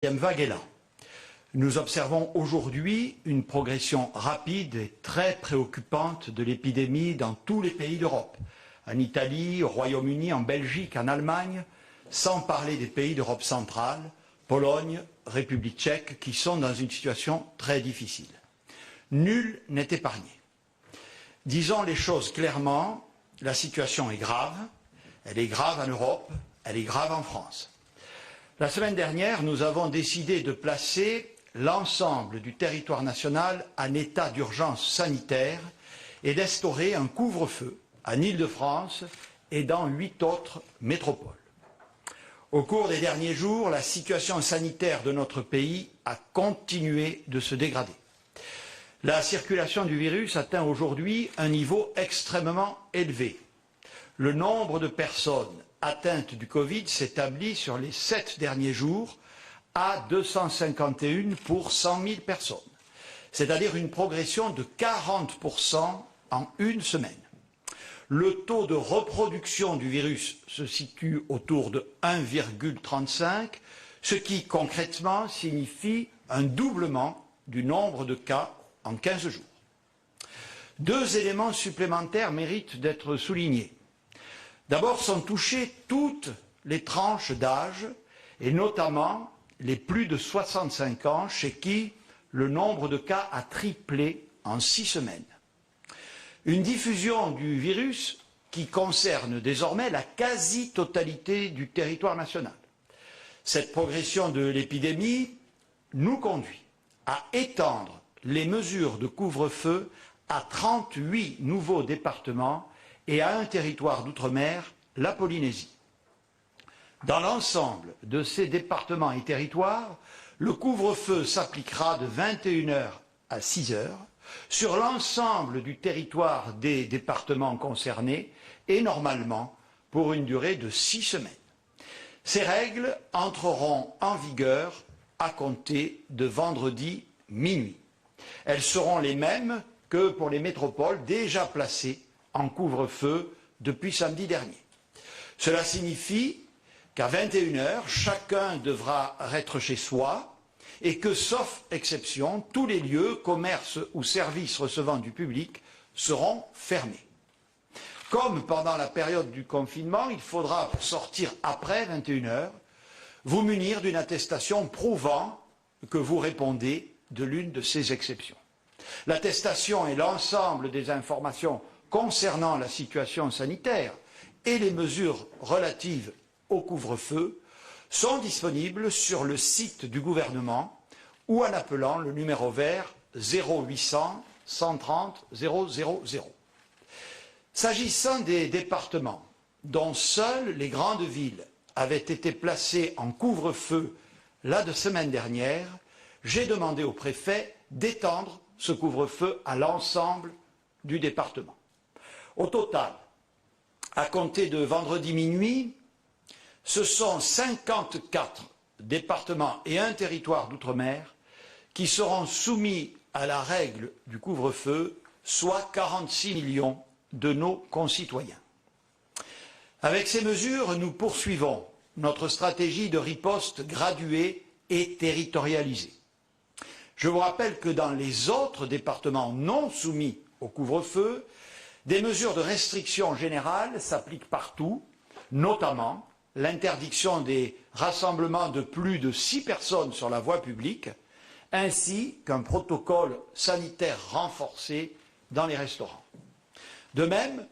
Vague est là. Nous observons aujourd'hui une progression rapide et très préoccupante de l'épidémie dans tous les pays d'Europe, en Italie, au Royaume-Uni, en Belgique, en Allemagne, sans parler des pays d'Europe centrale, Pologne, République tchèque, qui sont dans une situation très difficile. Nul n'est épargné. Disons les choses clairement, la situation est grave, elle est grave en Europe, elle est grave en France. La semaine dernière, nous avons décidé de placer l'ensemble du territoire national en état d'urgence sanitaire et d'instaurer un couvre-feu en Île-de-France et dans 8 autres métropoles. Au cours des derniers jours, la situation sanitaire de notre pays a continué de se dégrader. La circulation du virus atteint aujourd'hui un niveau extrêmement élevé. Le nombre de personnes atteintes du Covid s'établit sur les 7 derniers jours à 251 pour 100 000 personnes, c'est-à-dire une progression de 40% en une semaine. Le taux de reproduction du virus se situe autour de 1,35, ce qui concrètement signifie un doublement du nombre de cas en 15 jours. 2 éléments supplémentaires méritent d'être soulignés. D'abord sont touchées toutes les tranches d'âge et notamment les plus de 65 ans chez qui le nombre de cas a triplé en 6 semaines. Une diffusion du virus qui concerne désormais la quasi-totalité du territoire national. Cette progression de l'épidémie nous conduit à étendre les mesures de couvre-feu à 38 nouveaux départements et à un territoire d'outre-mer, la Polynésie. Dans l'ensemble de ces départements et territoires, le couvre-feu s'appliquera de 21 h à 6 h sur l'ensemble du territoire des départements concernés et normalement pour une durée de 6 semaines. Ces règles entreront en vigueur à compter de vendredi minuit. Elles seront les mêmes que pour les métropoles déjà placées en couvre-feu depuis samedi dernier. Cela signifie qu'à 21 h, chacun devra être chez soi et que, sauf exception, tous les lieux, commerces ou services recevant du public seront fermés. Comme pendant la période du confinement, il faudra, pour sortir après 21 h, vous munir d'une attestation prouvant que vous répondez de l'une de ces exceptions. L'attestation et l'ensemble des informations concernant la situation sanitaire et les mesures relatives au couvre-feu sont disponibles sur le site du gouvernement ou en appelant le numéro vert 0800 130 000. S'agissant des départements dont seules les grandes villes avaient été placées en couvre-feu la semaine dernière, j'ai demandé au préfet d'étendre ce couvre-feu à l'ensemble du département. Au total, à compter de vendredi minuit, ce sont 54 départements et un territoire d'outre-mer qui seront soumis à la règle du couvre-feu, soit 46 millions de nos concitoyens. Avec ces mesures, nous poursuivons notre stratégie de riposte graduée et territorialisée. Je vous rappelle que dans les autres départements non soumis au couvre-feu, des mesures de restriction générale s'appliquent partout, notamment l'interdiction des rassemblements de plus de 6 personnes sur la voie publique, ainsi qu'un protocole sanitaire renforcé dans les restaurants. De même,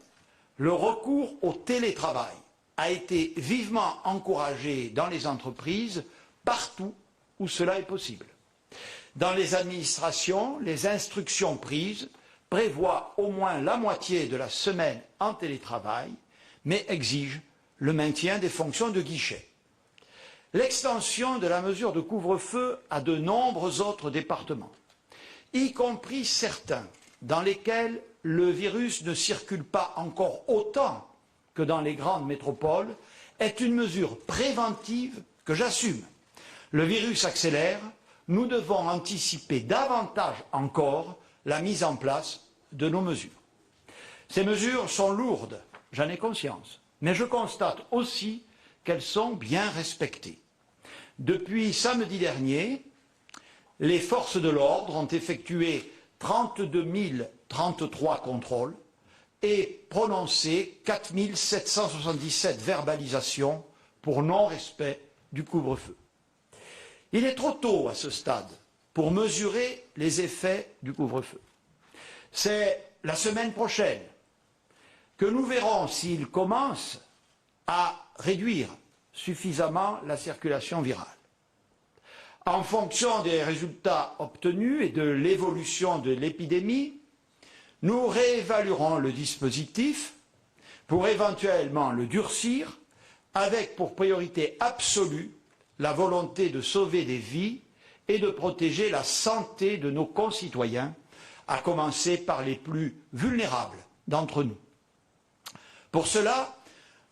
le recours au télétravail a été vivement encouragé dans les entreprises partout où cela est possible. Dans les administrations, les instructions prises prévoient au moins la moitié de la semaine en télétravail, mais exigent le maintien des fonctions de guichet. L'extension de la mesure de couvre-feu à de nombreux autres départements, y compris certains dans lesquels le virus ne circule pas encore autant que dans les grandes métropoles, est une mesure préventive que j'assume. Le virus accélère, nous devons anticiper davantage encore la mise en place de nos mesures. Ces mesures sont lourdes, j'en ai conscience, mais je constate aussi qu'elles sont bien respectées. Depuis samedi dernier, les forces de l'ordre ont effectué 32 033 contrôles et prononcé 4 777 verbalisations pour non-respect du couvre-feu. Il est trop tôt à ce stade pour mesurer les effets du couvre-feu. C'est la semaine prochaine que nous verrons s'il commence à réduire suffisamment la circulation virale. En fonction des résultats obtenus et de l'évolution de l'épidémie, nous réévaluerons le dispositif pour éventuellement le durcir, avec pour priorité absolue la volonté de sauver des vies et de protéger la santé de nos concitoyens, à commencer par les plus vulnérables d'entre nous. Pour cela,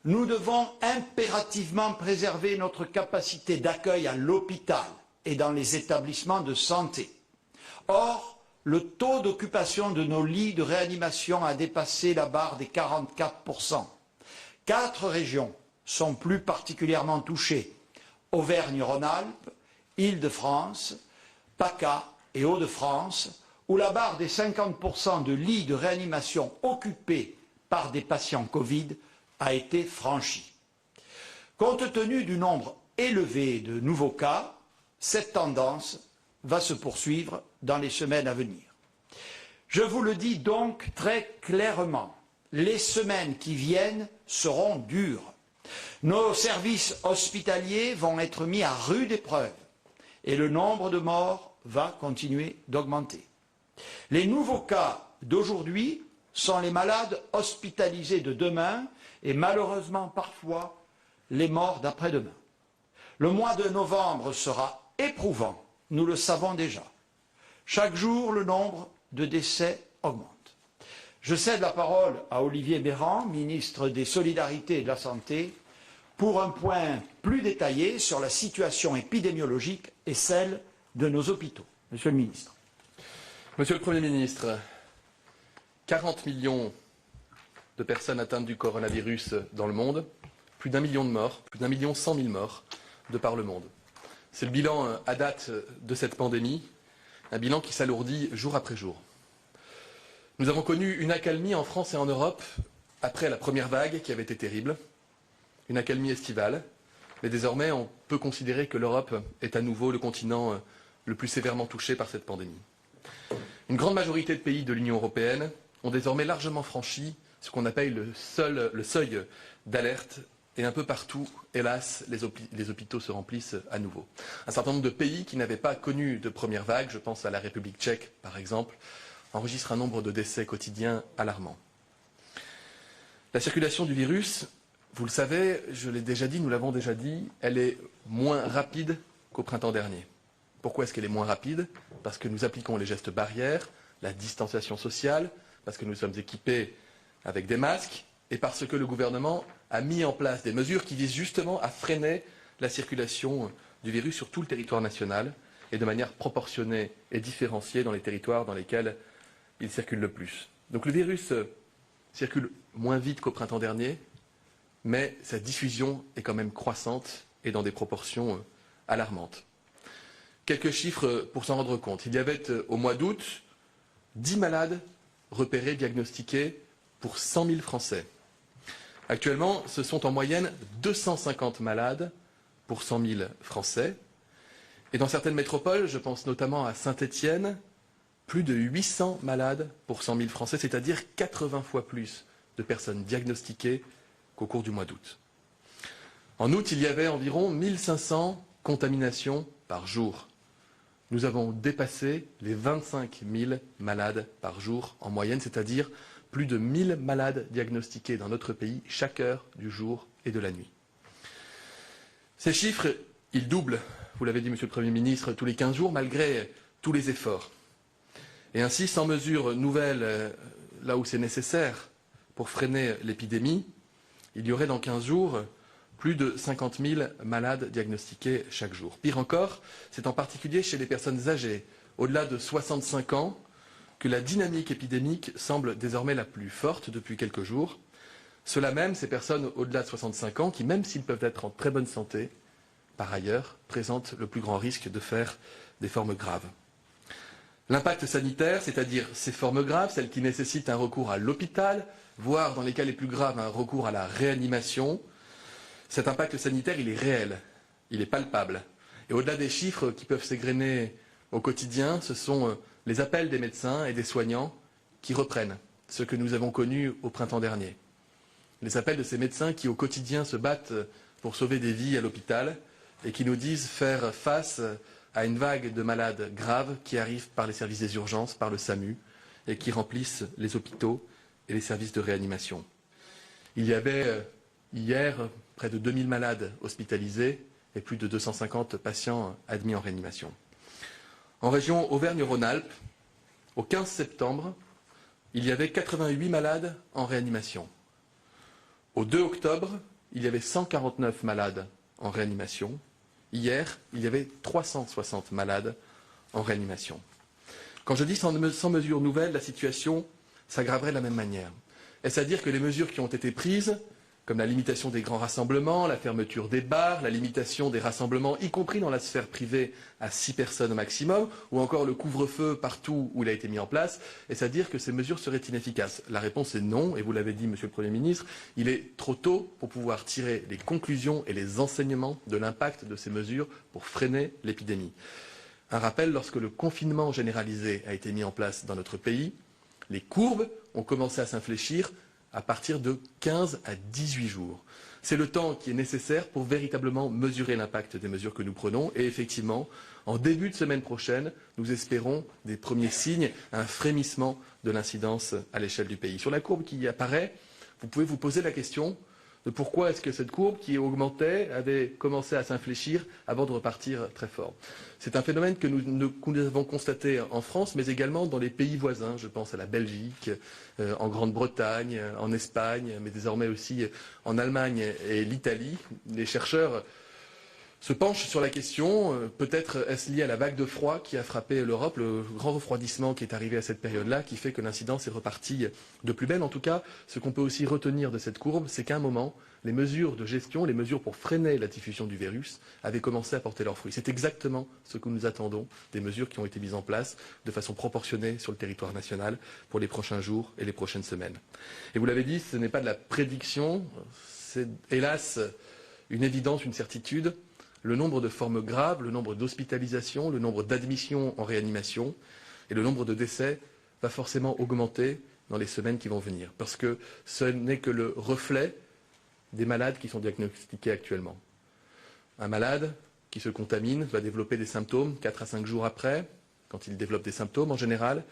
nous devons impérativement préserver notre capacité d'accueil à l'hôpital et dans les établissements de santé. Or, le taux d'occupation de nos lits de réanimation a dépassé la barre des 44%. 4 régions sont plus particulièrement touchées: Auvergne-Rhône-Alpes, Île-de-France, PACA et Hauts-de-France, où la barre des 50% de lits de réanimation occupés par des patients Covid a été franchie. Compte tenu du nombre élevé de nouveaux cas, cette tendance va se poursuivre dans les semaines à venir. Je vous le dis donc très clairement, les semaines qui viennent seront dures. Nos services hospitaliers vont être mis à rude épreuve et le nombre de morts va continuer d'augmenter. Les nouveaux cas d'aujourd'hui sont les malades hospitalisés de demain et malheureusement parfois les morts d'après-demain. Le mois de novembre sera éprouvant, nous le savons déjà. Chaque jour, le nombre de décès augmente. Je cède la parole à Olivier Véran, ministre des Solidarités et de la Santé, pour un point plus détaillé sur la situation épidémiologique et celle de nos hôpitaux. Monsieur le ministre. Monsieur le Premier ministre, 40 millions de personnes atteintes du coronavirus dans le monde, plus d'1 million de morts, plus d'1 100 000 morts de par le monde. C'est le bilan à date de cette pandémie, un bilan qui s'alourdit jour après jour. Nous avons connu une accalmie en France et en Europe après la première vague qui avait été terrible, une accalmie estivale, mais désormais on peut considérer que l'Europe est à nouveau le continent le plus sévèrement touché par cette pandémie. Une grande majorité de pays de l'Union européenne ont désormais largement franchi ce qu'on appelle le seuil d'alerte, et un peu partout, hélas, les hôpitaux se remplissent à nouveau. Un certain nombre de pays qui n'avaient pas connu de première vague, je pense à la République tchèque par exemple, enregistrent un nombre de décès quotidiens alarmant. La circulation du virus, vous le savez, je l'ai déjà dit, nous l'avons déjà dit, elle est moins rapide qu'au printemps dernier. Pourquoi est-ce qu'elle est moins rapide? Parce que nous appliquons les gestes barrières, la distanciation sociale, parce que nous sommes équipés avec des masques et parce que le gouvernement a mis en place des mesures qui visent justement à freiner la circulation du virus sur tout le territoire national et de manière proportionnée et différenciée dans les territoires dans lesquels il circule le plus. Donc le virus circule moins vite qu'au printemps dernier, mais sa diffusion est quand même croissante et dans des proportions alarmantes. Quelques chiffres pour s'en rendre compte. Il y avait au mois d'août 10 malades repérés, diagnostiqués pour 100 000 Français. Actuellement, ce sont en moyenne 250 malades pour 100 000 Français. Et dans certaines métropoles, je pense notamment à Saint-Étienne, plus de 800 malades pour 100 000 Français, c'est-à-dire 80 fois plus de personnes diagnostiquées qu'au cours du mois d'août. En août, il y avait environ 1500 contaminations par jour. Nous avons dépassé les 25 000 malades par jour en moyenne, c'est-à-dire plus de 1000 malades diagnostiqués dans notre pays chaque heure du jour et de la nuit. Ces chiffres, ils doublent, vous l'avez dit Monsieur le Premier ministre, tous les 15 jours malgré tous les efforts. Et ainsi, sans mesures nouvelles là où c'est nécessaire pour freiner l'épidémie, il y aurait dans 15 jours plus de 50 000 malades diagnostiqués chaque jour. Pire encore, c'est en particulier chez les personnes âgées, au-delà de 65 ans, que la dynamique épidémique semble désormais la plus forte depuis quelques jours. Cela même, ces personnes au-delà de 65 ans, qui même s'ils peuvent être en très bonne santé, par ailleurs, présentent le plus grand risque de faire des formes graves. L'impact sanitaire, c'est-à-dire ces formes graves, celles qui nécessitent un recours à l'hôpital, voire dans les cas les plus graves, un recours à la réanimation, cet impact sanitaire, il est réel, il est palpable. Et au-delà des chiffres qui peuvent s'égrener au quotidien, ce sont les appels des médecins et des soignants qui reprennent ce que nous avons connu au printemps dernier. Les appels de ces médecins qui, au quotidien, se battent pour sauver des vies à l'hôpital et qui nous disent faire face à une vague de malades graves qui arrivent par les services des urgences, par le SAMU, et qui remplissent les hôpitaux et les services de réanimation. Il y avait hier près de 2000 malades hospitalisés et plus de 250 patients admis en réanimation. En région Auvergne-Rhône-Alpes, au 15 septembre, il y avait 88 malades en réanimation. Au 2 octobre, il y avait 149 malades en réanimation. Hier, il y avait 360 malades en réanimation. Quand je dis sans mesures nouvelles, la situation s'aggraverait de la même manière. Est-ce à dire que les mesures qui ont été prises, comme la limitation des grands rassemblements, la fermeture des bars, la limitation des rassemblements, y compris dans la sphère privée, à 6 personnes au maximum, ou encore le couvre-feu partout où il a été mis en place, est-ce à dire que ces mesures seraient inefficaces? La réponse est non, et vous l'avez dit, Monsieur le Premier ministre, il est trop tôt pour pouvoir tirer les conclusions et les enseignements de l'impact de ces mesures pour freiner l'épidémie. Un rappel, lorsque le confinement généralisé a été mis en place dans notre pays, les courbes ont commencé à s'infléchir à partir de 15 à 18 jours. C'est le temps qui est nécessaire pour véritablement mesurer l'impact des mesures que nous prenons. Et effectivement, en début de semaine prochaine, nous espérons des premiers signes, un frémissement de l'incidence à l'échelle du pays. Sur la courbe qui apparaît, vous pouvez vous poser la question de pourquoi est-ce que cette courbe qui augmentait avait commencé à s'infléchir avant de repartir très fort. C'est un phénomène que nous avons constaté en France, mais également dans les pays voisins. Je pense à la Belgique, en Grande-Bretagne, en Espagne, mais désormais aussi en Allemagne et l'Italie. Les chercheurs se penchent sur la question, peut-être est-ce lié à la vague de froid qui a frappé l'Europe, le grand refroidissement qui est arrivé à cette période-là, qui fait que l'incidence est repartie de plus belle. En tout cas, ce qu'on peut aussi retenir de cette courbe, c'est qu'à un moment, les mesures de gestion, les mesures pour freiner la diffusion du virus avaient commencé à porter leurs fruits. C'est exactement ce que nous attendons des mesures qui ont été mises en place de façon proportionnée sur le territoire national pour les prochains jours et les prochaines semaines. Et vous l'avez dit, ce n'est pas de la prédiction, c'est hélas une évidence, une certitude. Le nombre de formes graves, le nombre d'hospitalisations, le nombre d'admissions en réanimation et le nombre de décès va forcément augmenter dans les semaines qui vont venir. Parce que ce n'est que le reflet des malades qui sont diagnostiqués actuellement. Un malade qui se contamine va développer des symptômes 4 à 5 jours après, quand il développe des symptômes en général,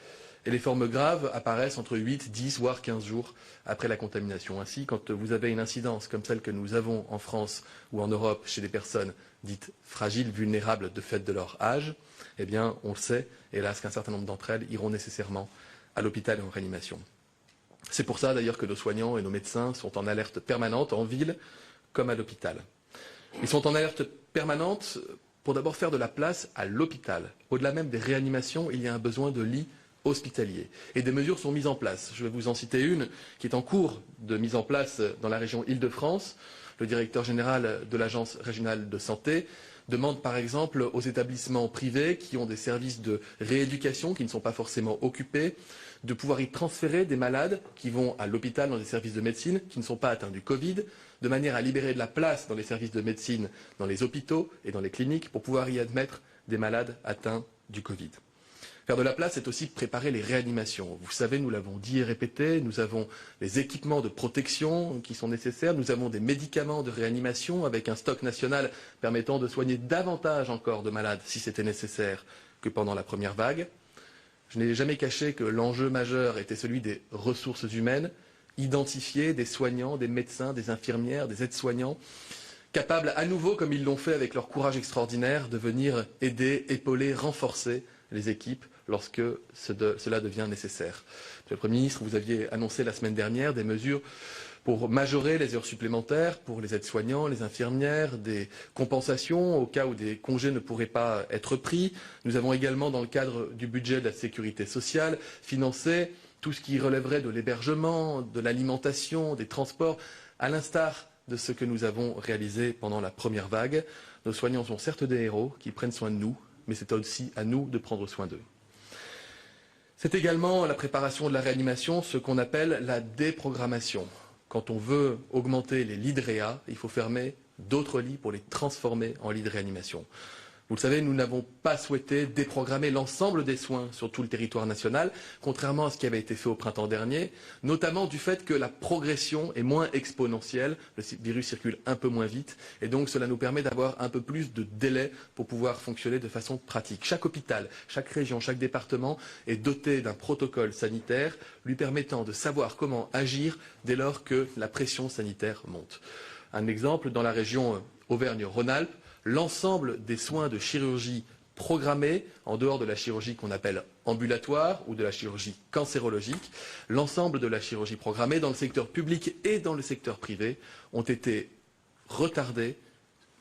et les formes graves apparaissent entre 8, 10, voire 15 jours après la contamination. Ainsi, quand vous avez une incidence comme celle que nous avons en France ou en Europe chez des personnes dites fragiles, vulnérables de fait de leur âge, eh bien, on le sait, hélas, qu'un certain nombre d'entre elles iront nécessairement à l'hôpital et en réanimation. C'est pour ça d'ailleurs que nos soignants et nos médecins sont en alerte permanente, en ville comme à l'hôpital. Ils sont en alerte permanente pour d'abord faire de la place à l'hôpital. Au-delà même des réanimations, il y a un besoin de lits hospitaliers. Et des mesures sont mises en place. Je vais vous en citer une qui est en cours de mise en place dans la région Île-de-France. Le directeur général de l'Agence régionale de santé demande par exemple aux établissements privés qui ont des services de rééducation qui ne sont pas forcément occupés de pouvoir y transférer des malades qui vont à l'hôpital dans des services de médecine qui ne sont pas atteints du Covid, de manière à libérer de la place dans les services de médecine, dans les hôpitaux et dans les cliniques pour pouvoir y admettre des malades atteints du Covid. Faire de la place, c'est aussi préparer les réanimations. Vous savez, nous l'avons dit et répété, nous avons les équipements de protection qui sont nécessaires, nous avons des médicaments de réanimation avec un stock national permettant de soigner davantage encore de malades si c'était nécessaire que pendant la première vague. Je n'ai jamais caché que l'enjeu majeur était celui des ressources humaines, identifier des soignants, des médecins, des infirmières, des aides-soignants, capables à nouveau, comme ils l'ont fait avec leur courage extraordinaire, de venir aider, épauler, renforcer les équipes lorsque cela devient nécessaire. Monsieur le Premier ministre, vous aviez annoncé la semaine dernière des mesures pour majorer les heures supplémentaires pour les aides-soignants, les infirmières, des compensations au cas où des congés ne pourraient pas être pris. Nous avons également, dans le cadre du budget de la sécurité sociale, financé tout ce qui relèverait de l'hébergement, de l'alimentation, des transports, à l'instar de ce que nous avons réalisé pendant la première vague. Nos soignants sont certes des héros qui prennent soin de nous, mais c'est aussi à nous de prendre soin d'eux. C'est également la préparation de la réanimation, ce qu'on appelle la déprogrammation. Quand on veut augmenter les lits de réa, il faut fermer d'autres lits pour les transformer en lits de réanimation. Vous le savez, nous n'avons pas souhaité déprogrammer l'ensemble des soins sur tout le territoire national, contrairement à ce qui avait été fait au printemps dernier, notamment du fait que la progression est moins exponentielle, le virus circule un peu moins vite, et donc cela nous permet d'avoir un peu plus de délai pour pouvoir fonctionner de façon pratique. Chaque hôpital, chaque région, chaque département est doté d'un protocole sanitaire lui permettant de savoir comment agir dès lors que la pression sanitaire monte. Un exemple, dans la région Auvergne-Rhône-Alpes, l'ensemble des soins de chirurgie programmés, en dehors de la chirurgie qu'on appelle ambulatoire ou de la chirurgie cancérologique, l'ensemble de la chirurgie programmée dans le secteur public et dans le secteur privé ont été retardés,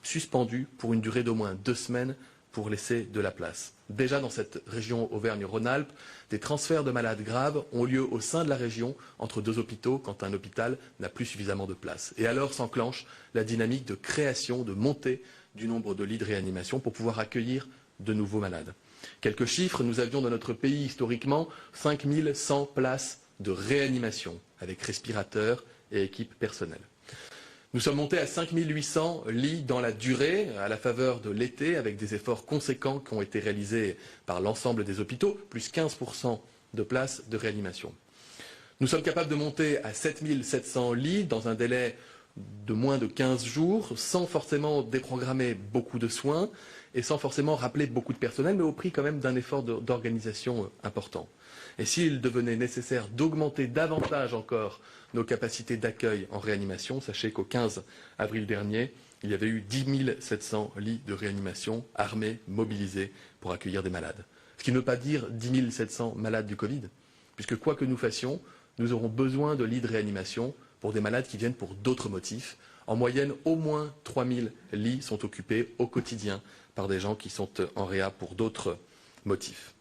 suspendus pour une durée d'au moins 2 semaines pour laisser de la place. Déjà dans cette région Auvergne-Rhône-Alpes, des transferts de malades graves ont lieu au sein de la région entre 2 hôpitaux quand un hôpital n'a plus suffisamment de place. Et alors s'enclenche la dynamique de création, de montée du nombre de lits de réanimation pour pouvoir accueillir de nouveaux malades. Quelques chiffres, nous avions dans notre pays historiquement 5100 places de réanimation avec respirateurs et équipes personnelles. Nous sommes montés à 5800 lits dans la durée, à la faveur de l'été, avec des efforts conséquents qui ont été réalisés par l'ensemble des hôpitaux, plus 15% de places de réanimation. Nous sommes capables de monter à 7700 lits dans un délai de moins de 15 jours, sans forcément déprogrammer beaucoup de soins et sans forcément rappeler beaucoup de personnel, mais au prix quand même d'un effort d'organisation important. Et s'il devenait nécessaire d'augmenter davantage encore nos capacités d'accueil en réanimation, sachez qu'au 15 avril dernier, il y avait eu 10 700 lits de réanimation armés, mobilisés pour accueillir des malades. Ce qui ne veut pas dire 10 700 malades du Covid, puisque quoi que nous fassions, nous aurons besoin de lits de réanimation pour des malades qui viennent pour d'autres motifs. En moyenne, au moins 3000 lits sont occupés au quotidien par des gens qui sont en réa pour d'autres motifs.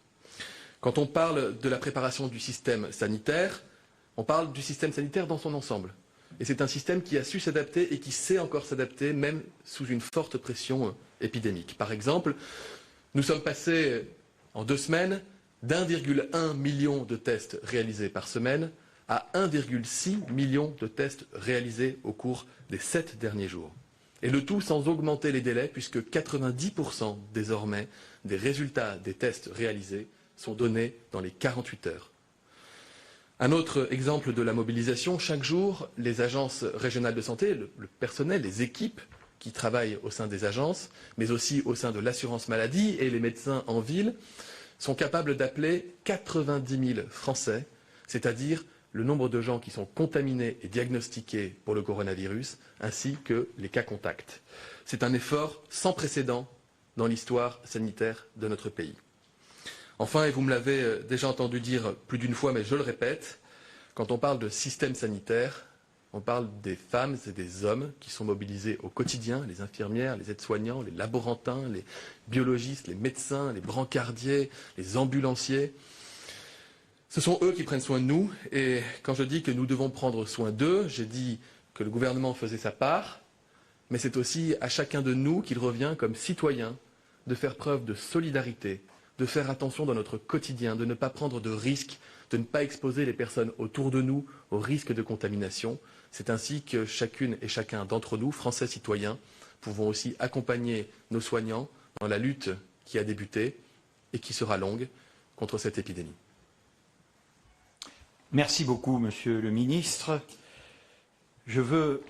Quand on parle de la préparation du système sanitaire, on parle du système sanitaire dans son ensemble. Et c'est un système qui a su s'adapter et qui sait encore s'adapter, même sous une forte pression épidémique. Par exemple, nous sommes passés en 2 semaines d'1,1 million de tests réalisés par semaine à 1,6 million de tests réalisés au cours des 7 derniers jours. Et le tout sans augmenter les délais, puisque 90% désormais des résultats des tests réalisés sont donnés dans les 48 heures. Un autre exemple de la mobilisation, chaque jour, les agences régionales de santé, le personnel, les équipes qui travaillent au sein des agences, mais aussi au sein de l'assurance maladie et les médecins en ville, sont capables d'appeler 90 000 Français, c'est-à-dire le nombre de gens qui sont contaminés et diagnostiqués pour le coronavirus, ainsi que les cas contacts. C'est un effort sans précédent dans l'histoire sanitaire de notre pays. Enfin, et vous me l'avez déjà entendu dire plus d'une fois, mais je le répète, quand on parle de système sanitaire, on parle des femmes et des hommes qui sont mobilisés au quotidien, les infirmières, les aides-soignants, les laborantins, les biologistes, les médecins, les brancardiers, les ambulanciers. Ce sont eux qui prennent soin de nous, et quand je dis que nous devons prendre soin d'eux, j'ai dit que le gouvernement faisait sa part, mais c'est aussi à chacun de nous qu'il revient comme citoyen de faire preuve de solidarité, de faire attention dans notre quotidien, de ne pas prendre de risques, de ne pas exposer les personnes autour de nous au risque de contamination. C'est ainsi que chacune et chacun d'entre nous, Français citoyens, pouvons aussi accompagner nos soignants dans la lutte qui a débuté et qui sera longue contre cette épidémie. Merci beaucoup, Monsieur le Ministre. Je veux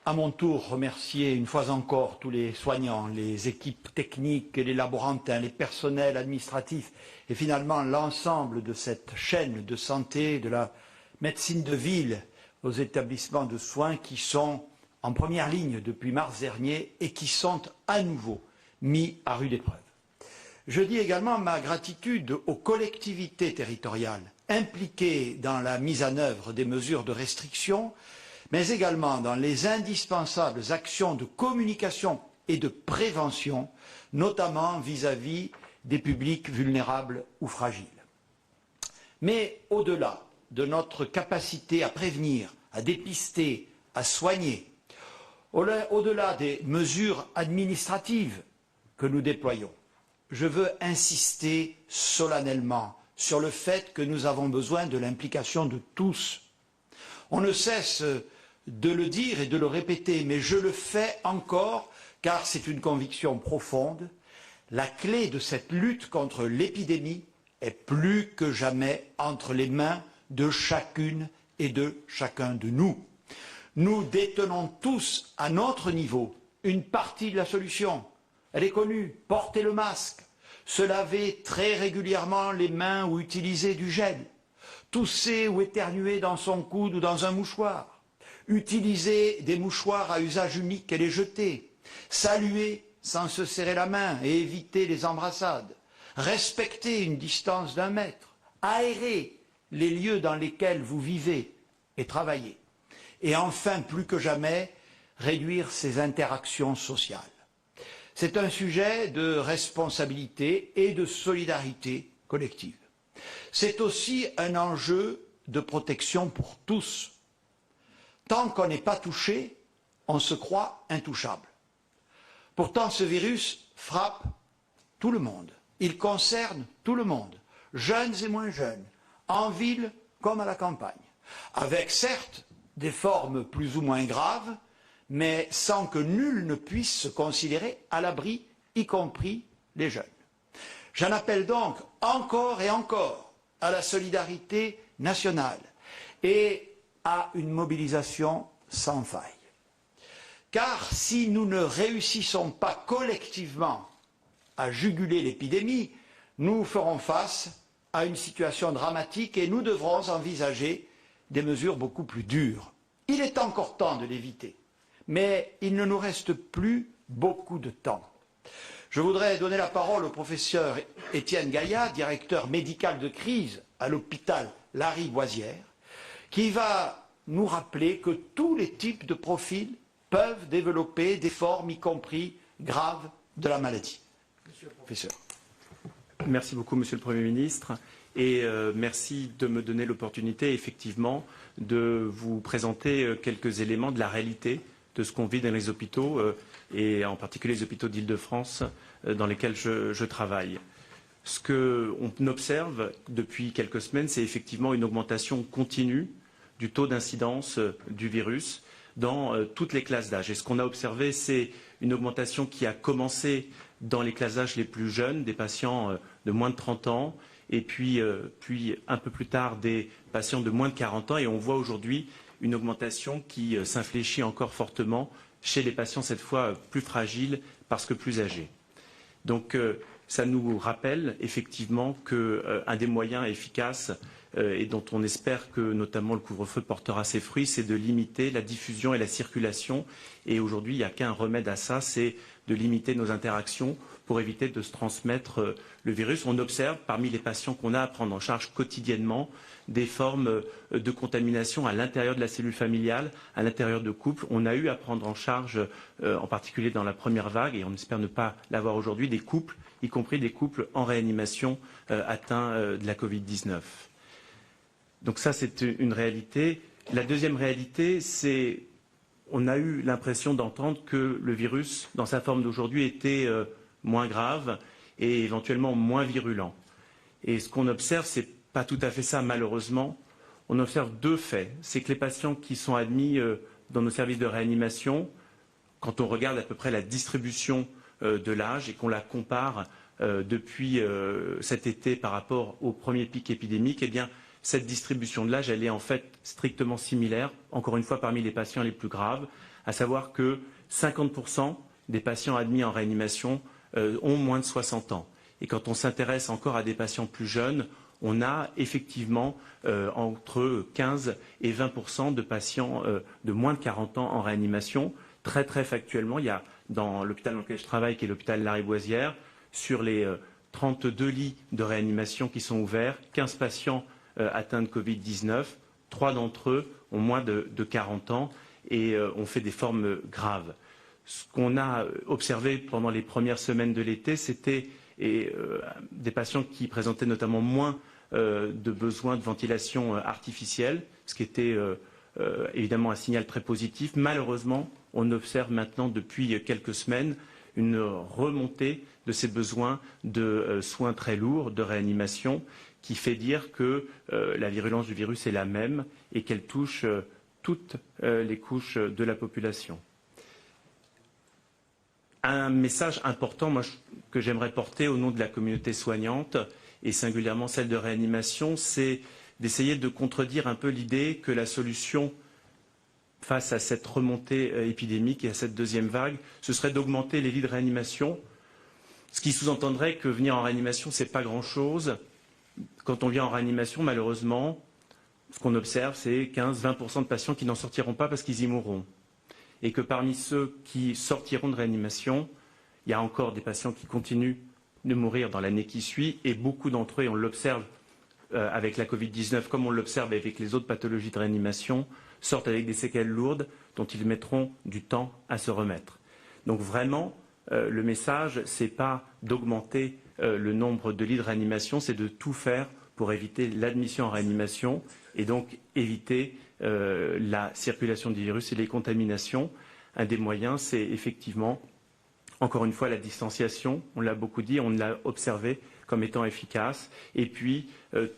à mon tour remercier une fois encore tous les soignants, les équipes techniques, les laborantins, les personnels administratifs et finalement l'ensemble de cette chaîne de santé, de la médecine de ville aux établissements de soins qui sont en première ligne depuis mars dernier et qui sont à nouveau mis à rude épreuve. Je dis également ma gratitude aux collectivités territoriales impliquées dans la mise en œuvre des mesures de restriction, mais également dans les indispensables actions de communication et de prévention, notamment vis-à-vis des publics vulnérables ou fragiles. Mais au-delà de notre capacité à prévenir, à dépister, à soigner, Au-delà des mesures administratives que nous déployons, je veux insister solennellement sur le fait que nous avons besoin de l'implication de tous. On ne cesse de le dire et de le répéter, mais je le fais encore car c'est une conviction profonde. La clé de cette lutte contre l'épidémie est plus que jamais entre les mains de chacune et de chacun de nous. Nous détenons tous à notre niveau une partie de la solution. Elle est connue, porter le masque, se laver très régulièrement les mains ou utiliser du gel, tousser ou éternuer dans son coude ou dans un mouchoir, utiliser des mouchoirs à usage unique et les jeter, saluer sans se serrer la main et éviter les embrassades, respecter une distance d'1 mètre, aérer les lieux dans lesquels vous vivez et travaillez, et enfin, plus que jamais, réduire ces interactions sociales. C'est un sujet de responsabilité et de solidarité collective. C'est aussi un enjeu de protection pour tous. Tant qu'on n'est pas touché, on se croit intouchable. Pourtant, ce virus frappe tout le monde. Il concerne tout le monde, jeunes et moins jeunes, en ville comme à la campagne, avec certes des formes plus ou moins graves, mais sans que nul ne puisse se considérer à l'abri, y compris les jeunes. J'en appelle donc encore et encore à la solidarité nationale et à une mobilisation sans faille. Car si nous ne réussissons pas collectivement à juguler l'épidémie, nous ferons face à une situation dramatique et nous devrons envisager des mesures beaucoup plus dures. Il est encore temps de l'éviter, mais il ne nous reste plus beaucoup de temps. Je voudrais donner la parole au professeur Étienne Gaillard, directeur médical de crise à l'hôpital Lariboisière, qui va nous rappeler que tous les types de profils peuvent développer des formes, y compris graves, de la maladie. Monsieur le professeur. Merci beaucoup, Monsieur le Premier ministre, et merci de me donner l'opportunité, effectivement, de vous présenter quelques éléments de la réalité de ce qu'on vit dans les hôpitaux, et en particulier les hôpitaux d'Île-de-France dans lesquels je travaille. Ce qu'on observe depuis quelques semaines, c'est effectivement une augmentation continue du taux d'incidence du virus dans toutes les classes d'âge. Et ce qu'on a observé, c'est une augmentation qui a commencé dans les classes d'âge les plus jeunes, des patients de moins de 30 ans, et puis un peu plus tard des patients de moins de 40 ans. Et on voit aujourd'hui une augmentation qui s'infléchit encore fortement chez les patients, cette fois plus fragiles parce que plus âgés. Donc ça nous rappelle effectivement qu'un des moyens efficaces et dont on espère que notamment le couvre-feu portera ses fruits, c'est de limiter la diffusion et la circulation. Et aujourd'hui, il n'y a qu'un remède à ça, c'est de limiter nos interactions pour éviter de se transmettre le virus. On observe parmi les patients qu'on a à prendre en charge quotidiennement des formes de contamination à l'intérieur de la cellule familiale, à l'intérieur de couples. On a eu à prendre en charge, en particulier dans la première vague, et on espère ne pas l'avoir aujourd'hui, des couples, y compris des couples en réanimation atteints de la Covid-19. Donc ça, c'est une réalité. La deuxième réalité, c'est on a eu l'impression d'entendre que le virus, dans sa forme d'aujourd'hui, était moins grave et éventuellement moins virulent. Et ce qu'on observe, c'est pas tout à fait ça, malheureusement. On observe deux faits. C'est que les patients qui sont admis dans nos services de réanimation, quand on regarde à peu près la distribution de l'âge et qu'on la compare depuis cet été par rapport au premier pic épidémique, eh bien, cette distribution de l'âge, elle est en fait strictement similaire, encore une fois parmi les patients les plus graves, à savoir que 50% des patients admis en réanimation ont moins de 60 ans. Et quand on s'intéresse encore à des patients plus jeunes, on a effectivement entre 15 et 20% de patients de moins de 40 ans en réanimation. Très très factuellement, il y a dans l'hôpital dans lequel je travaille, qui est l'hôpital Lariboisière, sur les 32 lits de réanimation qui sont ouverts, 15 patients atteints de Covid-19, 3 d'entre eux ont moins de 40 ans et ont fait des formes graves. Ce qu'on a observé pendant les premières semaines de l'été, c'était des patients qui présentaient notamment moins de besoins de ventilation artificielle, ce qui était évidemment un signal très positif. Malheureusement, on observe maintenant depuis quelques semaines une remontée de ces besoins de soins très lourds, de réanimation, qui fait dire que la virulence du virus est la même et qu'elle touche toutes les couches de la population. Un message important que j'aimerais porter au nom de la communauté soignante, et singulièrement celle de réanimation, c'est d'essayer de contredire un peu l'idée que la solution face à cette remontée épidémique et à cette deuxième vague, ce serait d'augmenter les lits de réanimation, ce qui sous-entendrait que venir en réanimation, ce n'est pas grand-chose. Quand on vient en réanimation, malheureusement, ce qu'on observe, c'est 15-20% de patients qui n'en sortiront pas parce qu'ils y mourront. Et que parmi ceux qui sortiront de réanimation, il y a encore des patients qui continuent de mourir dans l'année qui suit, et beaucoup d'entre eux, et on l'observe avec la Covid-19, comme on l'observe avec les autres pathologies de réanimation, sortent avec des séquelles lourdes dont ils mettront du temps à se remettre. Donc vraiment, le message, ce n'est pas d'augmenter le nombre de lits de réanimation, c'est de tout faire pour éviter l'admission en réanimation et donc éviter la circulation du virus et les contaminations. Un des moyens, c'est effectivement, encore une fois, la distanciation. On l'a beaucoup dit, on l'a observé comme étant efficace. Et puis,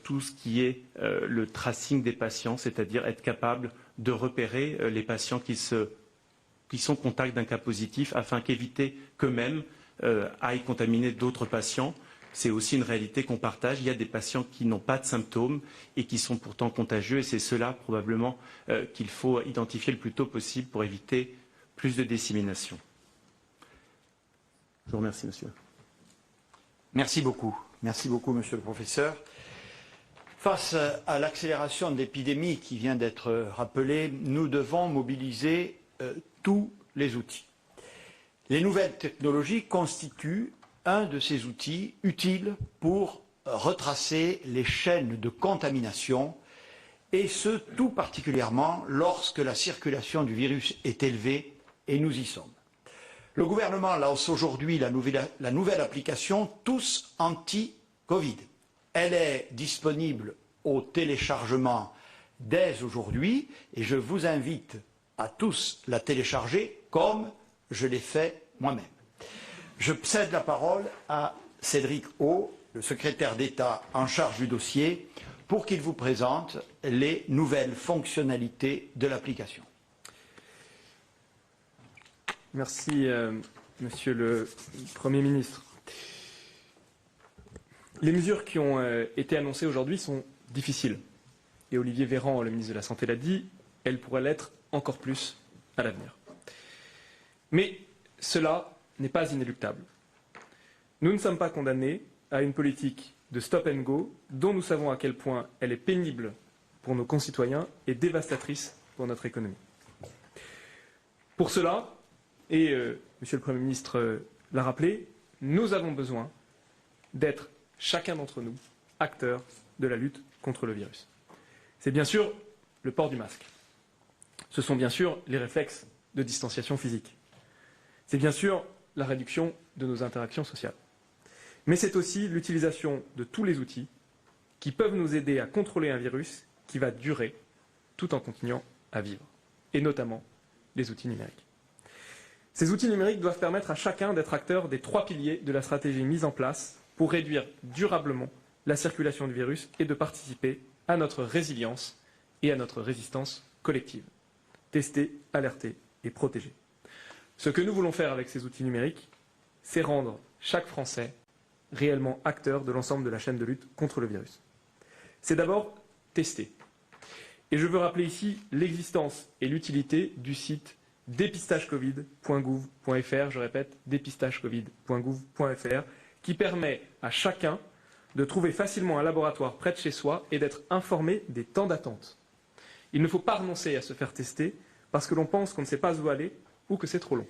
tout ce qui est le tracing des patients, c'est-à-dire être capable de repérer les patients qui sont contacts d'un cas positif afin qu'éviter qu'eux-mêmes aillent contaminer d'autres patients. C'est aussi une réalité qu'on partage. Il y a des patients qui n'ont pas de symptômes et qui sont pourtant contagieux, et c'est cela probablement qu'il faut identifier le plus tôt possible pour éviter plus de dissémination. Je vous remercie, monsieur. Merci beaucoup, monsieur le professeur. Face à l'accélération de l'épidémie qui vient d'être rappelée, nous devons mobiliser tous les outils. Les nouvelles technologies constituent un de ces outils utiles pour retracer les chaînes de contamination, et ce tout particulièrement lorsque la circulation du virus est élevée, et nous y sommes. Le gouvernement lance aujourd'hui la nouvelle application Tous Anti-Covid. Elle est disponible au téléchargement dès aujourd'hui, et je vous invite à tous la télécharger comme je l'ai fait moi-même. Je cède la parole à Cédric O, le secrétaire d'État en charge du dossier, pour qu'il vous présente les nouvelles fonctionnalités de l'application. Merci, Monsieur le Premier ministre. Les mesures qui ont été annoncées aujourd'hui sont difficiles. Et Olivier Véran, le ministre de la Santé, l'a dit, elles pourraient l'être encore plus à l'avenir. Mais cela n'est pas inéluctable. Nous ne sommes pas condamnés à une politique de stop and go dont nous savons à quel point elle est pénible pour nos concitoyens et dévastatrice pour notre économie. Pour cela, et Monsieur le Premier ministre l'a rappelé, nous avons besoin d'être, chacun d'entre nous, acteurs de la lutte contre le virus. C'est bien sûr le port du masque. Ce sont bien sûr les réflexes de distanciation physique. C'est bien sûr la réduction de nos interactions sociales. Mais c'est aussi l'utilisation de tous les outils qui peuvent nous aider à contrôler un virus qui va durer tout en continuant à vivre, et notamment les outils numériques. Ces outils numériques doivent permettre à chacun d'être acteur des 3 piliers de la stratégie mise en place pour réduire durablement la circulation du virus et de participer à notre résilience et à notre résistance collective. Tester, alerter et protéger. Ce que nous voulons faire avec ces outils numériques, c'est rendre chaque Français réellement acteur de l'ensemble de la chaîne de lutte contre le virus. C'est d'abord tester. Et je veux rappeler ici l'existence et l'utilité du site dépistagecovid.gouv.fr, je répète, dépistagecovid.gouv.fr, qui permet à chacun de trouver facilement un laboratoire près de chez soi et d'être informé des temps d'attente. Il ne faut pas renoncer à se faire tester parce que l'on pense qu'on ne sait pas où aller ou que c'est trop long.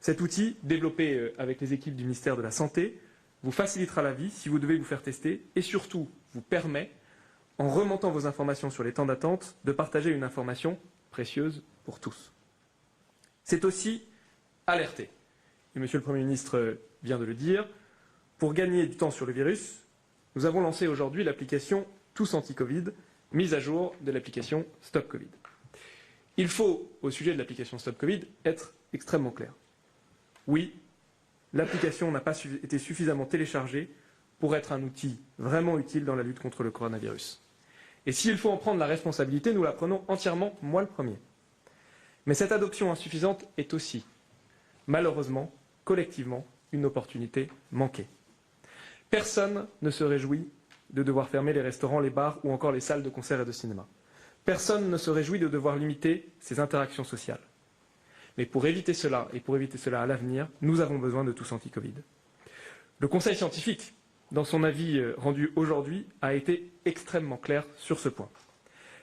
Cet outil, développé avec les équipes du ministère de la Santé, vous facilitera la vie si vous devez vous faire tester et surtout vous permet, en remontant vos informations sur les temps d'attente, de partager une information précieuse pour tous. C'est aussi alerter. Et Monsieur le Premier ministre vient de le dire, pour gagner du temps sur le virus, nous avons lancé aujourd'hui l'application Tous Anti-Covid, mise à jour de l'application Stop Covid, Il faut, au sujet de l'application Stop Covid, être extrêmement clair. Oui, l'application n'a pas été suffisamment téléchargée pour être un outil vraiment utile dans la lutte contre le coronavirus. Et s'il faut en prendre la responsabilité, nous la prenons entièrement, moi le premier. Mais cette adoption insuffisante est aussi, malheureusement, collectivement, une opportunité manquée. Personne ne se réjouit de devoir fermer les restaurants, les bars ou encore les salles de concert et de cinéma. Personne ne se réjouit de devoir limiter ses interactions sociales. Mais pour éviter cela, et pour éviter cela à l'avenir, nous avons besoin de tous anti-Covid. Le Conseil scientifique, dans son avis rendu aujourd'hui, a été extrêmement clair sur ce point.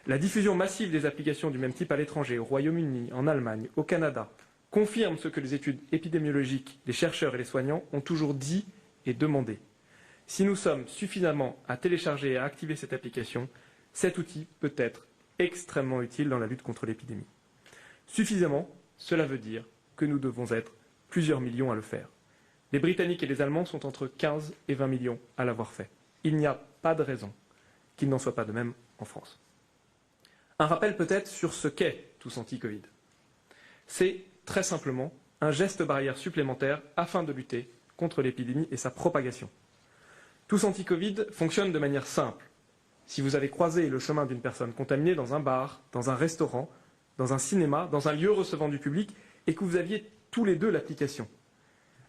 La diffusion massive des applications du même type à l'étranger, au Royaume-Uni, en Allemagne, au Canada, confirme ce que les études épidémiologiques, les chercheurs et les soignants ont toujours dit et demandé. Si nous sommes suffisamment à télécharger et à activer cette application, cet outil peut être extrêmement utile dans la lutte contre l'épidémie. Suffisamment, cela veut dire que nous devons être plusieurs millions à le faire. Les Britanniques et les Allemands sont entre 15 et 20 millions à l'avoir fait. Il n'y a pas de raison qu'il n'en soit pas de même en France. Un rappel peut-être sur ce qu'est Tous Anti-Covid. C'est très simplement un geste barrière supplémentaire afin de lutter contre l'épidémie et sa propagation. Tous Anti-Covid fonctionne de manière simple. Si vous avez croisé le chemin d'une personne contaminée dans un bar, dans un restaurant, dans un cinéma, dans un lieu recevant du public, et que vous aviez tous les deux l'application,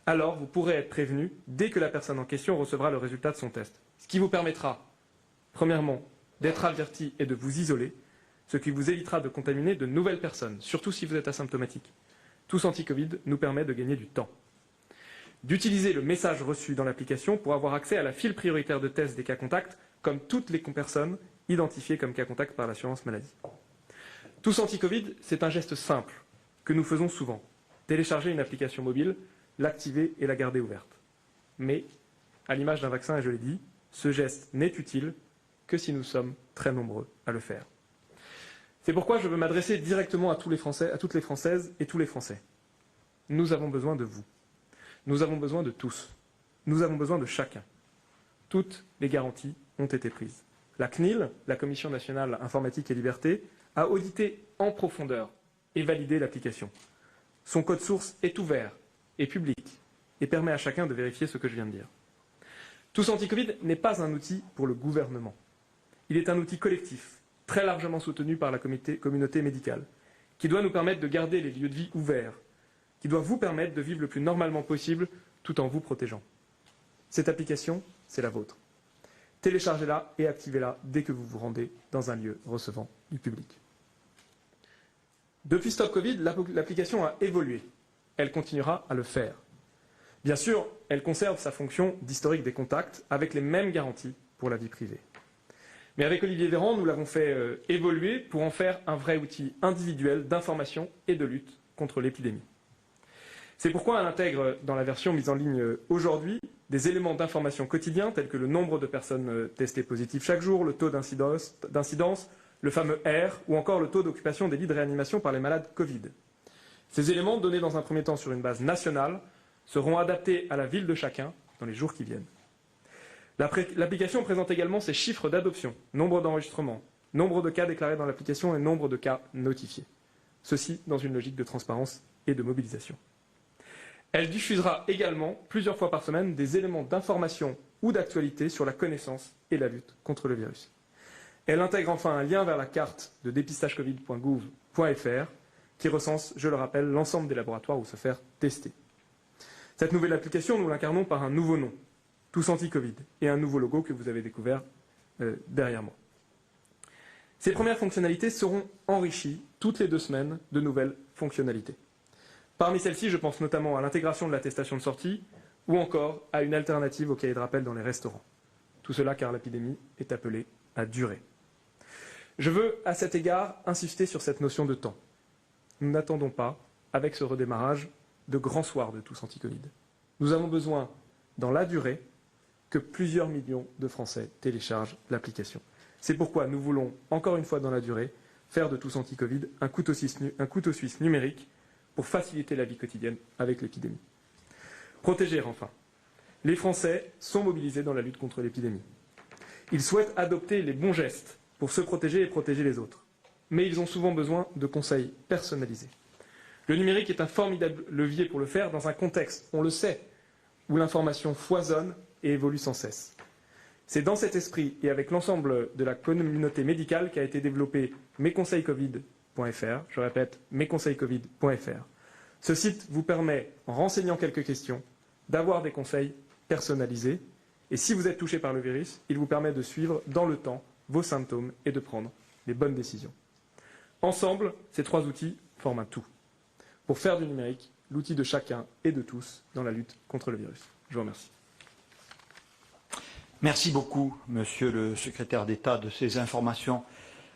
alors vous pourrez être prévenu dès que la personne en question recevra le résultat de son test. Ce qui vous permettra, premièrement, d'être averti et de vous isoler, ce qui vous évitera de contaminer de nouvelles personnes, surtout si vous êtes asymptomatique. Tous Anti-Covid nous permet de gagner du temps. D'utiliser le message reçu dans l'application pour avoir accès à la file prioritaire de test des cas contacts, comme toutes les personnes identifiées comme cas contacts par l'assurance maladie. Tous Anti-Covid, c'est un geste simple que nous faisons souvent. Télécharger une application mobile, l'activer et la garder ouverte. Mais, à l'image d'un vaccin, et je l'ai dit, ce geste n'est utile que si nous sommes très nombreux à le faire. C'est pourquoi je veux m'adresser directement à tous les Français, à toutes les Françaises et tous les Français. Nous avons besoin de vous. Nous avons besoin de tous. Nous avons besoin de chacun. Toutes les garanties ont été prises. La CNIL, la Commission nationale informatique et liberté, a audité en profondeur et validé l'application. Son code source est ouvert et public et permet à chacun de vérifier ce que je viens de dire. Tous Anti-Covid n'est pas un outil pour le gouvernement. Il est un outil collectif, très largement soutenu par la communauté médicale, qui doit nous permettre de garder les lieux de vie ouverts, qui doit vous permettre de vivre le plus normalement possible tout en vous protégeant. Cette application, c'est la vôtre. Téléchargez-la et activez-la dès que vous vous rendez dans un lieu recevant du public. Depuis Stop Covid, l'application a évolué. Elle continuera à le faire. Bien sûr, elle conserve sa fonction d'historique des contacts avec les mêmes garanties pour la vie privée. Mais avec Olivier Véran, nous l'avons fait évoluer pour en faire un vrai outil individuel d'information et de lutte contre l'épidémie. C'est pourquoi elle intègre, dans la version mise en ligne aujourd'hui, des éléments d'information quotidiens tels que le nombre de personnes testées positives chaque jour, le taux d'incidence, le fameux R, ou encore le taux d'occupation des lits de réanimation par les malades Covid. Ces éléments, donnés dans un premier temps sur une base nationale, seront adaptés à la ville de chacun dans les jours qui viennent. L'application présente également ses chiffres d'adoption, nombre d'enregistrements, nombre de cas déclarés dans l'application et nombre de cas notifiés. Ceci dans une logique de transparence et de mobilisation. Elle diffusera également, plusieurs fois par semaine, des éléments d'information ou d'actualité sur la connaissance et la lutte contre le virus. Elle intègre enfin un lien vers la carte de dépistagecovid.gouv.fr qui recense, je le rappelle, l'ensemble des laboratoires où se faire tester. Cette nouvelle application, nous l'incarnons par un nouveau nom, Tous Anti-Covid, et un nouveau logo que vous avez découvert derrière moi. Ces premières fonctionnalités seront enrichies toutes les 2 semaines de nouvelles fonctionnalités. Parmi celles-ci, je pense notamment à l'intégration de l'attestation de sortie ou encore à une alternative au cahier de rappel dans les restaurants. Tout cela car l'épidémie est appelée à durer. Je veux, à cet égard, insister sur cette notion de temps. Nous n'attendons pas, avec ce redémarrage, de grands soirs de Tous Anti-Covid. Nous avons besoin, dans la durée, que plusieurs millions de Français téléchargent l'application. C'est pourquoi nous voulons, encore une fois dans la durée, faire de Tous Anti-Covid un couteau suisse numérique pour faciliter la vie quotidienne avec l'épidémie. Protéger enfin. Les Français sont mobilisés dans la lutte contre l'épidémie. Ils souhaitent adopter les bons gestes pour se protéger et protéger les autres. mais ils ont souvent besoin de conseils personnalisés. Le numérique est un formidable levier pour le faire dans un contexte, on le sait, où l'information foisonne et évolue sans cesse. C'est dans cet esprit et avec l'ensemble de la communauté médicale qu'a été développé mesconseilscovid.fr. Je répète, mesconseilscovid.fr. Ce site vous permet, en renseignant quelques questions, d'avoir des conseils personnalisés. Et si vous êtes touché par le virus, il vous permet de suivre dans le temps vos symptômes et de prendre les bonnes décisions. Ensemble, ces trois outils forment un tout. Pour faire du numérique, l'outil de chacun et de tous dans la lutte contre le virus. Je vous remercie. Merci beaucoup, Monsieur le Secrétaire d'État, de ces informations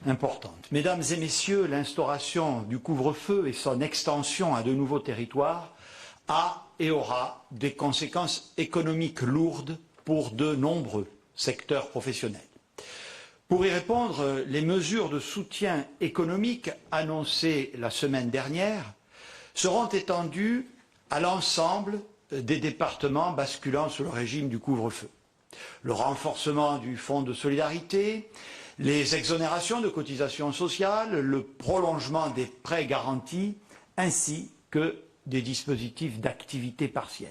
importantes. Mesdames et Messieurs, l'instauration du couvre-feu et son extension à de nouveaux territoires a et aura des conséquences économiques lourdes pour de nombreux secteurs professionnels. Pour y répondre, les mesures de soutien économique annoncées la semaine dernière seront étendues à l'ensemble des départements basculant sous le régime du couvre-feu. Le renforcement du fonds de solidarité, les exonérations de cotisations sociales, le prolongement des prêts garantis, ainsi que des dispositifs d'activité partielle.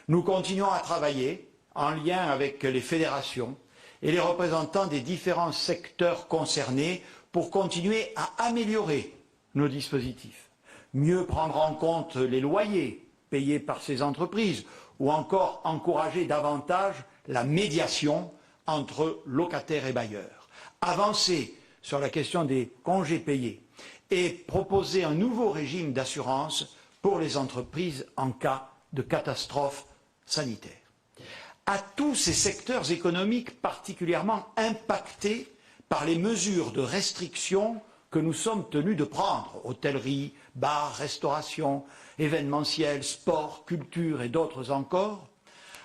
Nous continuons à travailler en lien avec les fédérations et les représentants des différents secteurs concernés pour continuer à améliorer nos dispositifs, mieux prendre en compte les loyers payés par ces entreprises ou encore encourager davantage la médiation entre locataires et bailleurs, avancer sur la question des congés payés et proposer un nouveau régime d'assurance pour les entreprises en cas de catastrophe sanitaire. À tous ces secteurs économiques particulièrement impactés par les mesures de restriction que nous sommes tenus de prendre, hôtellerie, bars, restauration, événementiel, sport, culture et d'autres encore,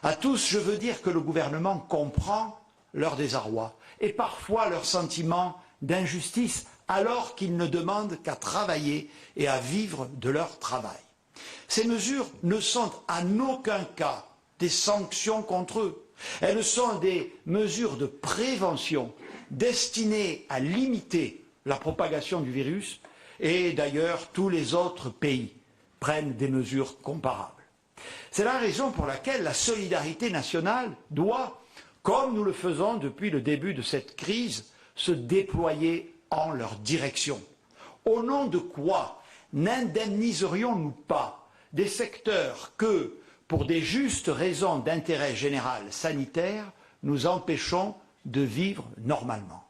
à tous, je veux dire que le gouvernement comprend leur désarroi et parfois leur sentiment d'injustice alors qu'ils ne demandent qu'à travailler et à vivre de leur travail. Ces mesures ne sont en aucun cas des sanctions contre eux. Elles sont des mesures de prévention destinées à limiter la propagation du virus et d'ailleurs tous les autres pays prennent des mesures comparables. C'est la raison pour laquelle la solidarité nationale doit, comme nous le faisons depuis le début de cette crise, se déployer en leur direction. Au nom de quoi n'indemniserions-nous pas des secteurs que, pour des justes raisons d'intérêt général sanitaire, nous empêchons de vivre normalement?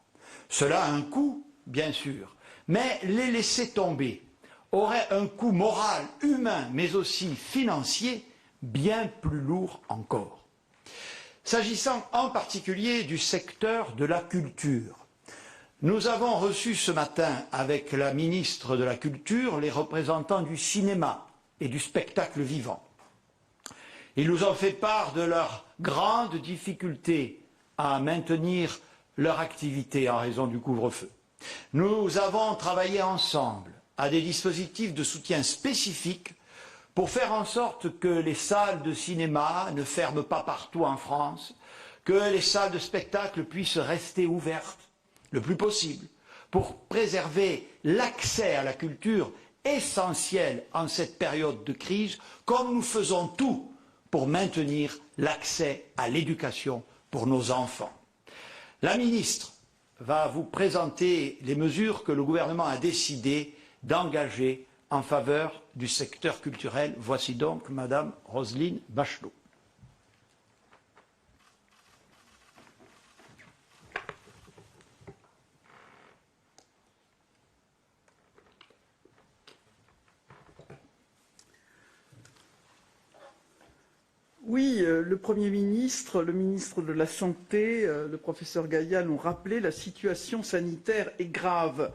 Cela a un coût, bien sûr, mais les laisser tomber aurait un coût moral, humain, mais aussi financier, bien plus lourd encore. S'agissant en particulier du secteur de la culture, nous avons reçu ce matin avec la ministre de la Culture les représentants du cinéma et du spectacle vivant. Ils nous ont fait part de leurs grandes difficultés à maintenir leur activité en raison du couvre-feu. Nous avons travaillé ensemble à des dispositifs de soutien spécifiques pour faire en sorte que les salles de cinéma ne ferment pas partout en France, que les salles de spectacle puissent rester ouvertes le plus possible, pour préserver l'accès à la culture essentiel en cette période de crise, comme nous faisons tout pour maintenir l'accès à l'éducation pour nos enfants. La ministre va vous présenter les mesures que le gouvernement a décidé d'engager en faveur du secteur culturel. Voici donc Madame Roselyne Bachelot. Oui, le Premier ministre, le ministre de la Santé, le professeur Gaïa l'ont rappelé, la situation sanitaire est grave.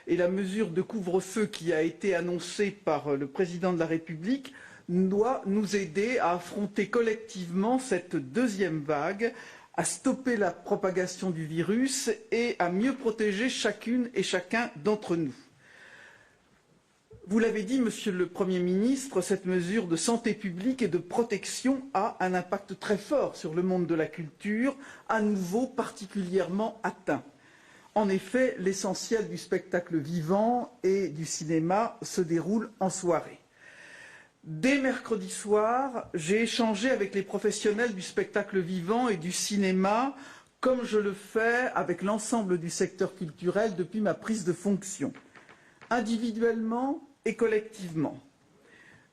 Et la mesure de couvre-feu qui a été annoncée par le président de la République doit nous aider à affronter collectivement cette deuxième vague, à stopper la propagation du virus et à mieux protéger chacune et chacun d'entre nous. Vous l'avez dit, Monsieur le Premier ministre, cette mesure de santé publique et de protection a un impact très fort sur le monde de la culture, à nouveau particulièrement atteint. En effet, l'essentiel du spectacle vivant et du cinéma se déroule en soirée. Dès mercredi soir, j'ai échangé avec les professionnels du spectacle vivant et du cinéma, comme je le fais avec l'ensemble du secteur culturel depuis ma prise de fonction, individuellement et collectivement.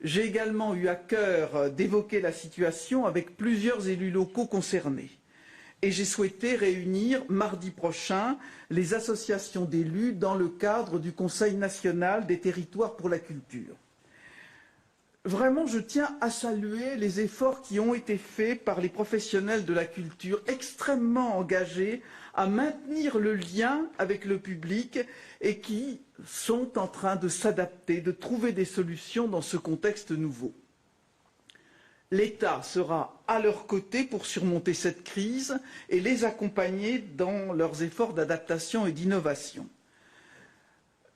J'ai également eu à cœur d'évoquer la situation avec plusieurs élus locaux concernés. Et j'ai souhaité réunir mardi prochain les associations d'élus dans le cadre du Conseil national des territoires pour la culture. Vraiment, je tiens à saluer les efforts qui ont été faits par les professionnels de la culture, extrêmement engagés à maintenir le lien avec le public et qui sont en train de s'adapter, de trouver des solutions dans ce contexte nouveau. L'État sera à leur côté pour surmonter cette crise et les accompagner dans leurs efforts d'adaptation et d'innovation.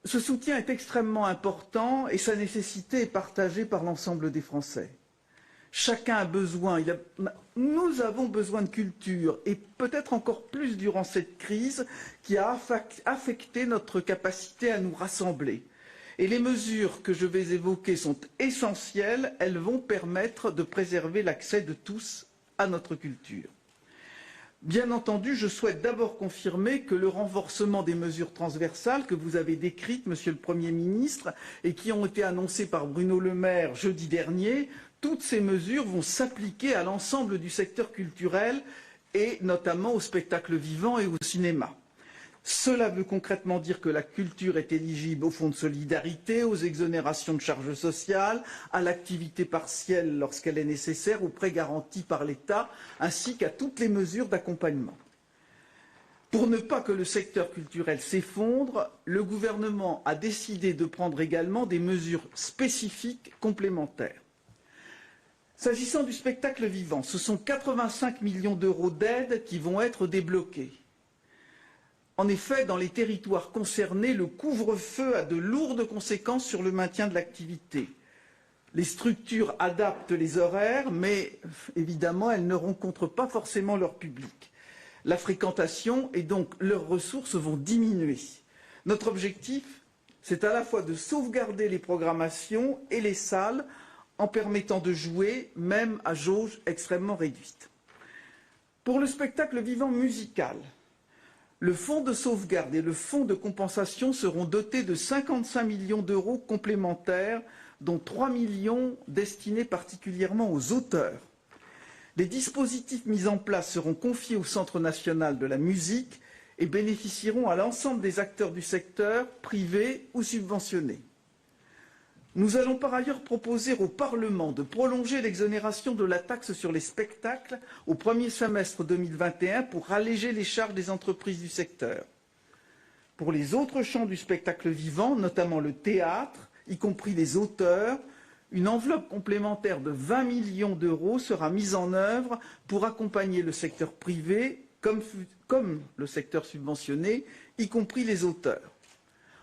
Ce soutien est extrêmement important et sa nécessité est partagée par l'ensemble des Français. Chacun a besoin, nous avons besoin de culture et peut-être encore plus durant cette crise qui a affecté notre capacité à nous rassembler. Et les mesures que je vais évoquer sont essentielles, elles vont permettre de préserver l'accès de tous à notre culture. Bien entendu, je souhaite d'abord confirmer que le renforcement des mesures transversales que vous avez décrites, Monsieur le Premier ministre, et qui ont été annoncées par Bruno Le Maire jeudi dernier, toutes ces mesures vont s'appliquer à l'ensemble du secteur culturel et notamment au spectacle vivant et au cinéma. Cela veut concrètement dire que la culture est éligible au fonds de solidarité, aux exonérations de charges sociales, à l'activité partielle lorsqu'elle est nécessaire, aux prêts garantis par l'État, ainsi qu'à toutes les mesures d'accompagnement. Pour ne pas que le secteur culturel s'effondre, le gouvernement a décidé de prendre également des mesures spécifiques complémentaires. S'agissant du spectacle vivant, ce sont 85 millions d'euros d'aide qui vont être débloqués. En effet, dans les territoires concernés, le couvre-feu a de lourdes conséquences sur le maintien de l'activité. Les structures adaptent les horaires, mais évidemment, elles ne rencontrent pas forcément leur public. La fréquentation et donc leurs ressources vont diminuer. Notre objectif, c'est à la fois de sauvegarder les programmations et les salles en permettant de jouer, même à jauge extrêmement réduite. Pour le spectacle vivant musical, le fonds de sauvegarde et le fonds de compensation seront dotés de 55 millions d'euros complémentaires, dont 3 millions destinés particulièrement aux auteurs. Les dispositifs mis en place seront confiés au Centre national de la musique et bénéficieront à l'ensemble des acteurs du secteur, privés ou subventionnés. Nous allons par ailleurs proposer au Parlement de prolonger l'exonération de la taxe sur les spectacles au premier semestre 2021 pour alléger les charges des entreprises du secteur. Pour les autres champs du spectacle vivant, notamment le théâtre, y compris les auteurs, une enveloppe complémentaire de 20 millions d'euros sera mise en œuvre pour accompagner le secteur privé comme le secteur subventionné, y compris les auteurs.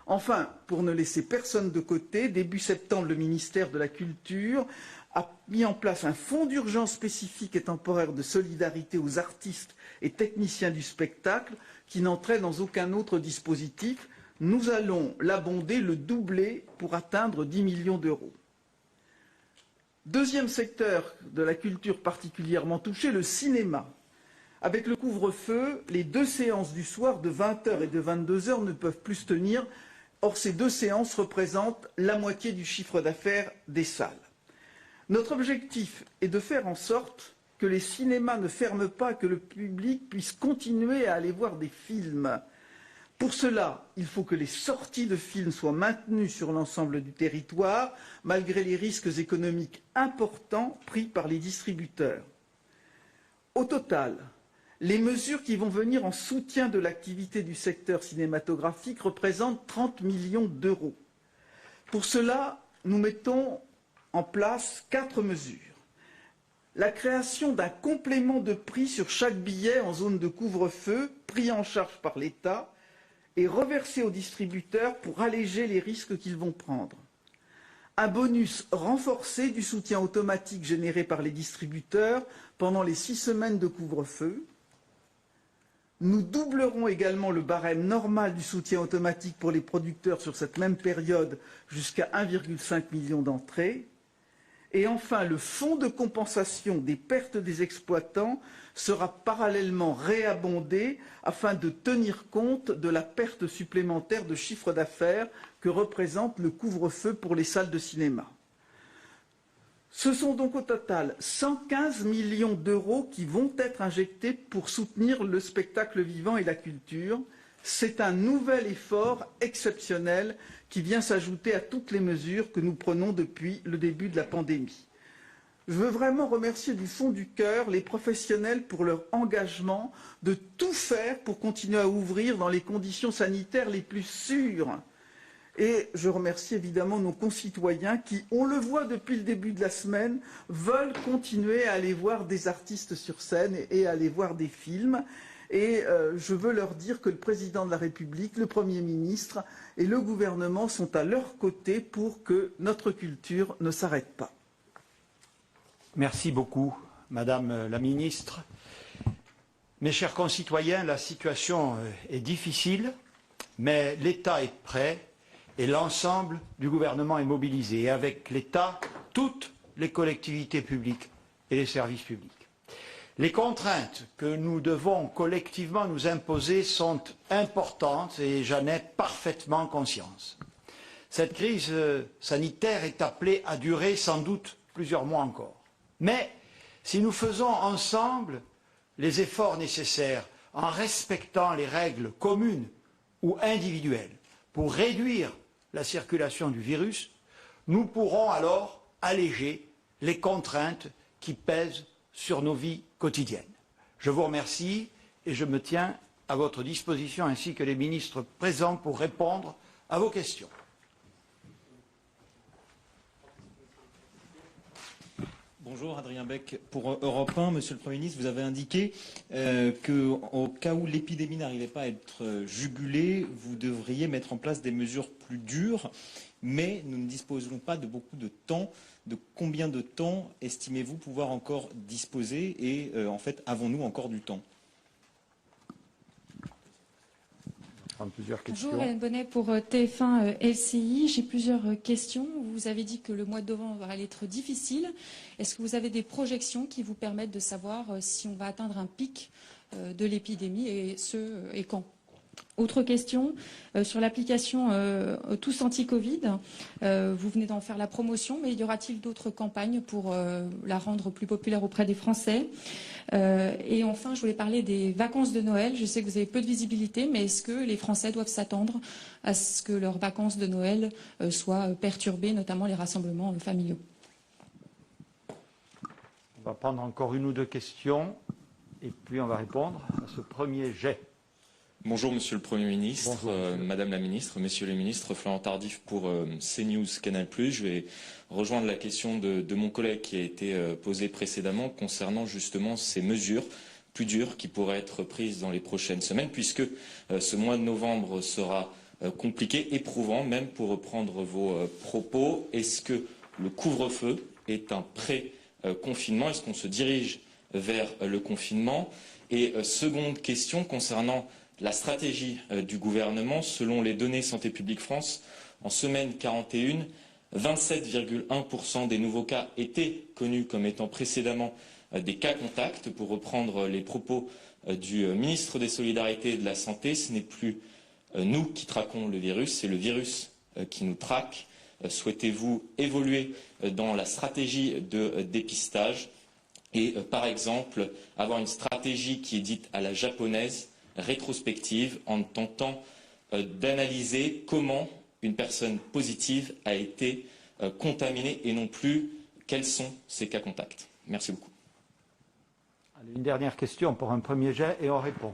Enfin, pour ne laisser personne de côté, début septembre, le ministère de la Culture a mis en place un fonds d'urgence spécifique et temporaire de solidarité aux artistes et techniciens du spectacle qui n'entrait dans aucun autre dispositif. Nous allons l'abonder, le doubler pour atteindre 10 millions d'euros. Deuxième secteur de la culture particulièrement touché, le cinéma. Avec le couvre-feu, les 2 séances du soir de 20 h et de 22 h ne peuvent plus se tenir. Or, ces 2 séances représentent la moitié du chiffre d'affaires des salles. Notre objectif est de faire en sorte que les cinémas ne ferment pas, que le public puisse continuer à aller voir des films. Pour cela, il faut que les sorties de films soient maintenues sur l'ensemble du territoire, malgré les risques économiques importants pris par les distributeurs. Au total, les mesures qui vont venir en soutien de l'activité du secteur cinématographique représentent 30 millions d'euros. Pour cela, nous mettons en place 4 mesures. La création d'un complément de prix sur chaque billet en zone de couvre-feu, pris en charge par l'État et reversé aux distributeurs pour alléger les risques qu'ils vont prendre. Un bonus renforcé du soutien automatique généré par les distributeurs pendant les 6 semaines de couvre-feu. Nous doublerons également le barème normal du soutien automatique pour les producteurs sur cette même période jusqu'à 1,5 million d'entrées. Et enfin, le fonds de compensation des pertes des exploitants sera parallèlement réabondé afin de tenir compte de la perte supplémentaire de chiffre d'affaires que représente le couvre-feu pour les salles de cinéma. Ce sont donc au total 115 millions d'euros qui vont être injectés pour soutenir le spectacle vivant et la culture. C'est un nouvel effort exceptionnel qui vient s'ajouter à toutes les mesures que nous prenons depuis le début de la pandémie. Je veux vraiment remercier du fond du cœur les professionnels pour leur engagement de tout faire pour continuer à ouvrir dans les conditions sanitaires les plus sûres. Et je remercie évidemment nos concitoyens qui, on le voit depuis le début de la semaine, veulent continuer à aller voir des artistes sur scène et à aller voir des films. Et je veux leur dire que le président de la République, le Premier ministre et le gouvernement sont à leur côté pour que notre culture ne s'arrête pas. Merci beaucoup, Madame la Ministre. Mes chers concitoyens, la situation est difficile, mais l'État est prêt et l'ensemble du gouvernement est mobilisé. Et avec l'État, toutes les collectivités publiques et les services publics. Les contraintes que nous devons collectivement nous imposer sont importantes et j'en ai parfaitement conscience. Cette crise sanitaire est appelée à durer sans doute plusieurs mois encore. Mais si nous faisons ensemble les efforts nécessaires en respectant les règles communes ou individuelles pour réduire la circulation du virus, nous pourrons alors alléger les contraintes qui pèsent sur nos vies quotidiennes. Je vous remercie et je me tiens à votre disposition ainsi que les ministres présents pour répondre à vos questions. Bonjour, Adrien Beck pour Europe 1. Monsieur le Premier ministre, vous avez indiqué qu'au cas où l'épidémie n'arrivait pas à être jugulée, vous devriez mettre en place des mesures plus dures, mais nous ne disposerons pas de beaucoup de temps. De combien de temps estimez-vous pouvoir encore disposer et en fait, avons-nous encore du temps? Plusieurs questions. Bonjour, Hélène Bonnet pour TF1 LCI. J'ai plusieurs questions. Vous avez dit que le mois de novembre allait être difficile. Est-ce que vous avez des projections qui vous permettent de savoir si on va atteindre un pic de l'épidémie et quand? Autre question, sur l'application Tous Anti-Covid, vous venez d'en faire la promotion, mais y aura-t-il d'autres campagnes pour la rendre plus populaire auprès des Français? Et enfin, je voulais parler des vacances de Noël. Je sais que vous avez peu de visibilité, mais est-ce que les Français doivent s'attendre à ce que leurs vacances de Noël soient perturbées, notamment les rassemblements familiaux? On va prendre encore une ou deux questions et puis on va répondre à ce premier jet. Bonjour Monsieur le Premier ministre, Bonjour, Madame la Ministre, Messieurs les Ministres, Florent Tardif pour CNews Canal+. Je vais rejoindre la question de mon collègue qui a été posée précédemment concernant justement ces mesures plus dures qui pourraient être prises dans les prochaines semaines, puisque ce mois de novembre sera compliqué, éprouvant même pour reprendre vos propos. Est-ce que le couvre-feu est un pré-confinement? Est-ce qu'on se dirige vers le confinement? Et seconde question concernant la stratégie du gouvernement, selon les données Santé publique France, en semaine 41, 27,1% des nouveaux cas étaient connus comme étant précédemment des cas contacts. Pour reprendre les propos du ministre des Solidarités et de la Santé, ce n'est plus nous qui traquons le virus, c'est le virus qui nous traque. Souhaitez-vous évoluer dans la stratégie de dépistage et, par exemple, avoir une stratégie qui est dite à la japonaise, rétrospective, en tentant d'analyser comment une personne positive a été contaminée et non plus quels sont ses cas contacts. Merci beaucoup. Allez, une dernière question pour un premier jet et on répond.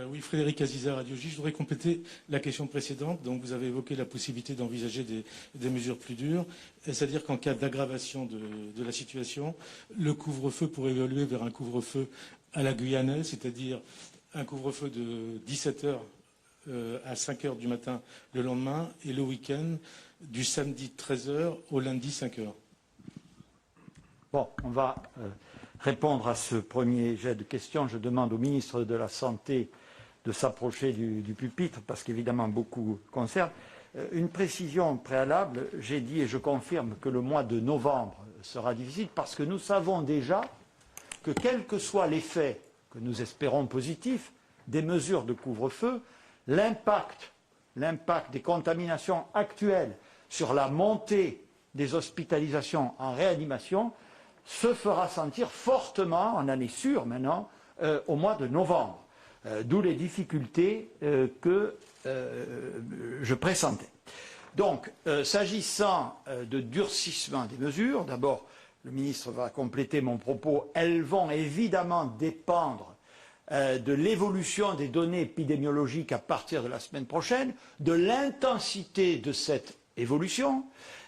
Oui, Frédéric Aziza, Radio J. Je voudrais compléter la question précédente. Donc, vous avez évoqué la possibilité d'envisager des mesures plus dures, c'est-à-dire qu'en cas d'aggravation de la situation, le couvre-feu pourrait évoluer vers un couvre-feu à la guyanaise, c'est-à-dire un couvre-feu de 17h à 5h du matin le lendemain et le week-end du samedi 13h au lundi 5h. Bon, on va répondre à ce premier jet de questions, je demande au ministre de la Santé de s'approcher du pupitre, parce qu'évidemment beaucoup concerne. Une précision préalable, j'ai dit et je confirme que le mois de novembre sera difficile, parce que nous savons déjà que quel que soit l'effet que nous espérons positif des mesures de couvre-feu, l'impact des contaminations actuelles sur la montée des hospitalisations en réanimation se fera sentir fortement, on en est sûr maintenant, au mois de novembre. D'où les difficultés que je pressentais. Donc, s'agissant de durcissement des mesures, d'abord, le ministre va compléter mon propos, elles vont évidemment dépendre de l'évolution des données épidémiologiques à partir de la semaine prochaine, de l'intensité de cette évolution,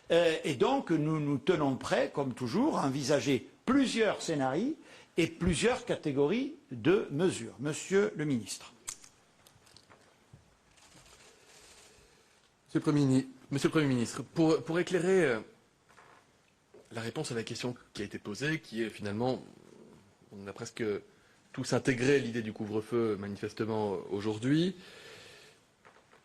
et donc nous nous tenons prêts, comme toujours, à envisager plusieurs scénarios et plusieurs catégories de mesures. Monsieur le ministre. Monsieur le Premier ministre, pour éclairer la réponse à la question qui a été posée, qui est finalement, on a presque tous intégré l'idée du couvre-feu manifestement aujourd'hui.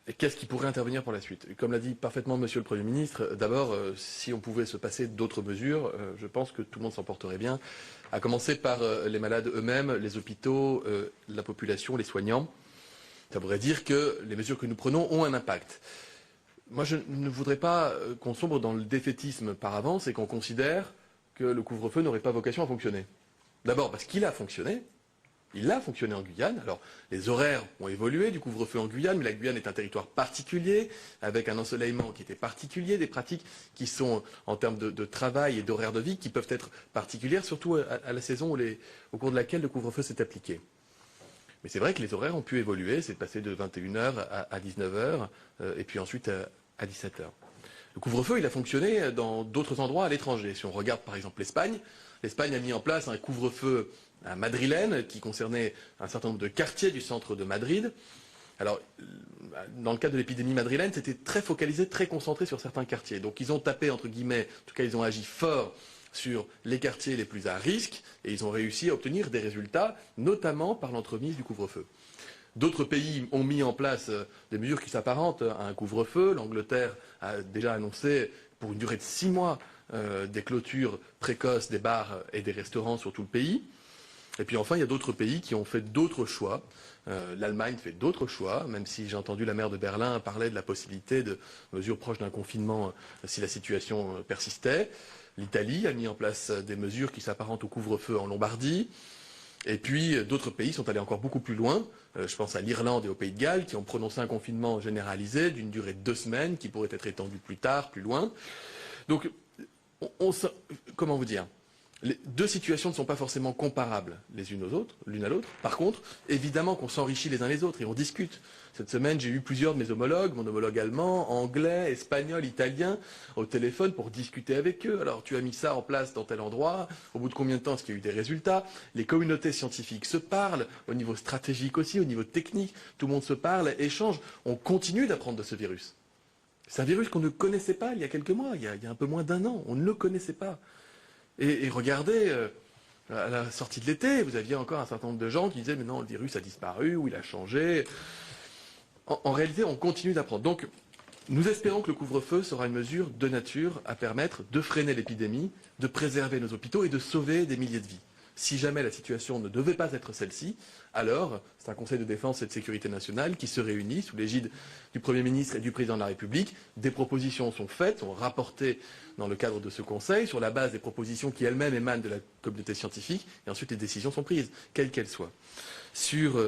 Et qu'est-ce qui pourrait intervenir pour la suite? Comme l'a dit parfaitement Monsieur le Premier ministre, d'abord, si on pouvait se passer d'autres mesures, je pense que tout le monde s'en porterait bien, à commencer par les malades eux-mêmes, les hôpitaux, la population, les soignants. Ça voudrait dire que les mesures que nous prenons ont un impact. Moi, je ne voudrais pas qu'on sombre dans le défaitisme par avance et qu'on considère que le couvre-feu n'aurait pas vocation à fonctionner. D'abord parce qu'il a fonctionné. Il a fonctionné en Guyane. Alors, les horaires ont évolué du couvre-feu en Guyane, mais la Guyane est un territoire particulier, avec un ensoleillement qui était particulier, des pratiques qui sont, en termes de travail et d'horaires de vie, qui peuvent être particulières, surtout à la saison au cours de laquelle le couvre-feu s'est appliqué. Mais c'est vrai que les horaires ont pu évoluer, c'est passé de 21h à 19h, et puis ensuite à 17h. Le couvre-feu, il a fonctionné dans d'autres endroits à l'étranger. Si on regarde par exemple l'Espagne, l'Espagne a mis en place un couvre-feu à madrilène qui concernait un certain nombre de quartiers du centre de Madrid. Alors, dans le cas de l'épidémie madrilène, c'était très focalisé, très concentré sur certains quartiers. Donc ils ont tapé, entre guillemets, en tout cas ils ont agi fort sur les quartiers les plus à risque et ils ont réussi à obtenir des résultats, notamment par l'entremise du couvre-feu. D'autres pays ont mis en place des mesures qui s'apparentent à un couvre-feu. L'Angleterre a déjà annoncé, pour une durée de 6 mois, des clôtures précoces des bars et des restaurants sur tout le pays. Et puis enfin, il y a d'autres pays qui ont fait d'autres choix. L'Allemagne fait d'autres choix, même si j'ai entendu la maire de Berlin parler de la possibilité de mesures proches d'un confinement si la situation persistait. L'Italie a mis en place des mesures qui s'apparentent au couvre-feu en Lombardie. Et puis d'autres pays sont allés encore beaucoup plus loin. Je pense à l'Irlande et au Pays de Galles qui ont prononcé un confinement généralisé d'une durée de 2 semaines qui pourrait être étendu plus tard, plus loin. Donc, comment vous dire? Les deux situations ne sont pas forcément comparables les unes aux autres, l'une à l'autre. Par contre, évidemment qu'on s'enrichit les uns les autres et on discute. Cette semaine, j'ai eu plusieurs de mes homologues, mon homologue allemand, anglais, espagnol, italien, au téléphone pour discuter avec eux. Alors, tu as mis ça en place dans tel endroit. Au bout de combien de temps est-ce qu'il y a eu des résultats? Les communautés scientifiques se parlent, au niveau stratégique aussi, au niveau technique. Tout le monde se parle, échange. On continue d'apprendre de ce virus. C'est un virus qu'on ne connaissait pas il y a quelques mois, il y a un peu moins d'1 an. On ne le connaissait pas. Et regardez, à la sortie de l'été, vous aviez encore un certain nombre de gens qui disaient « mais non, le virus a disparu ou il a changé ». En réalité, on continue d'apprendre. Donc, nous espérons que le couvre-feu sera une mesure de nature à permettre de freiner l'épidémie, de préserver nos hôpitaux et de sauver des milliers de vies. Si jamais la situation ne devait pas être celle-ci, alors c'est un Conseil de défense et de sécurité nationale qui se réunit sous l'égide du Premier ministre et du Président de la République. Des propositions sont faites, sont rapportées dans le cadre de ce Conseil, sur la base des propositions qui elles-mêmes émanent de la communauté scientifique, et ensuite les décisions sont prises, quelles qu'elles soient. Sur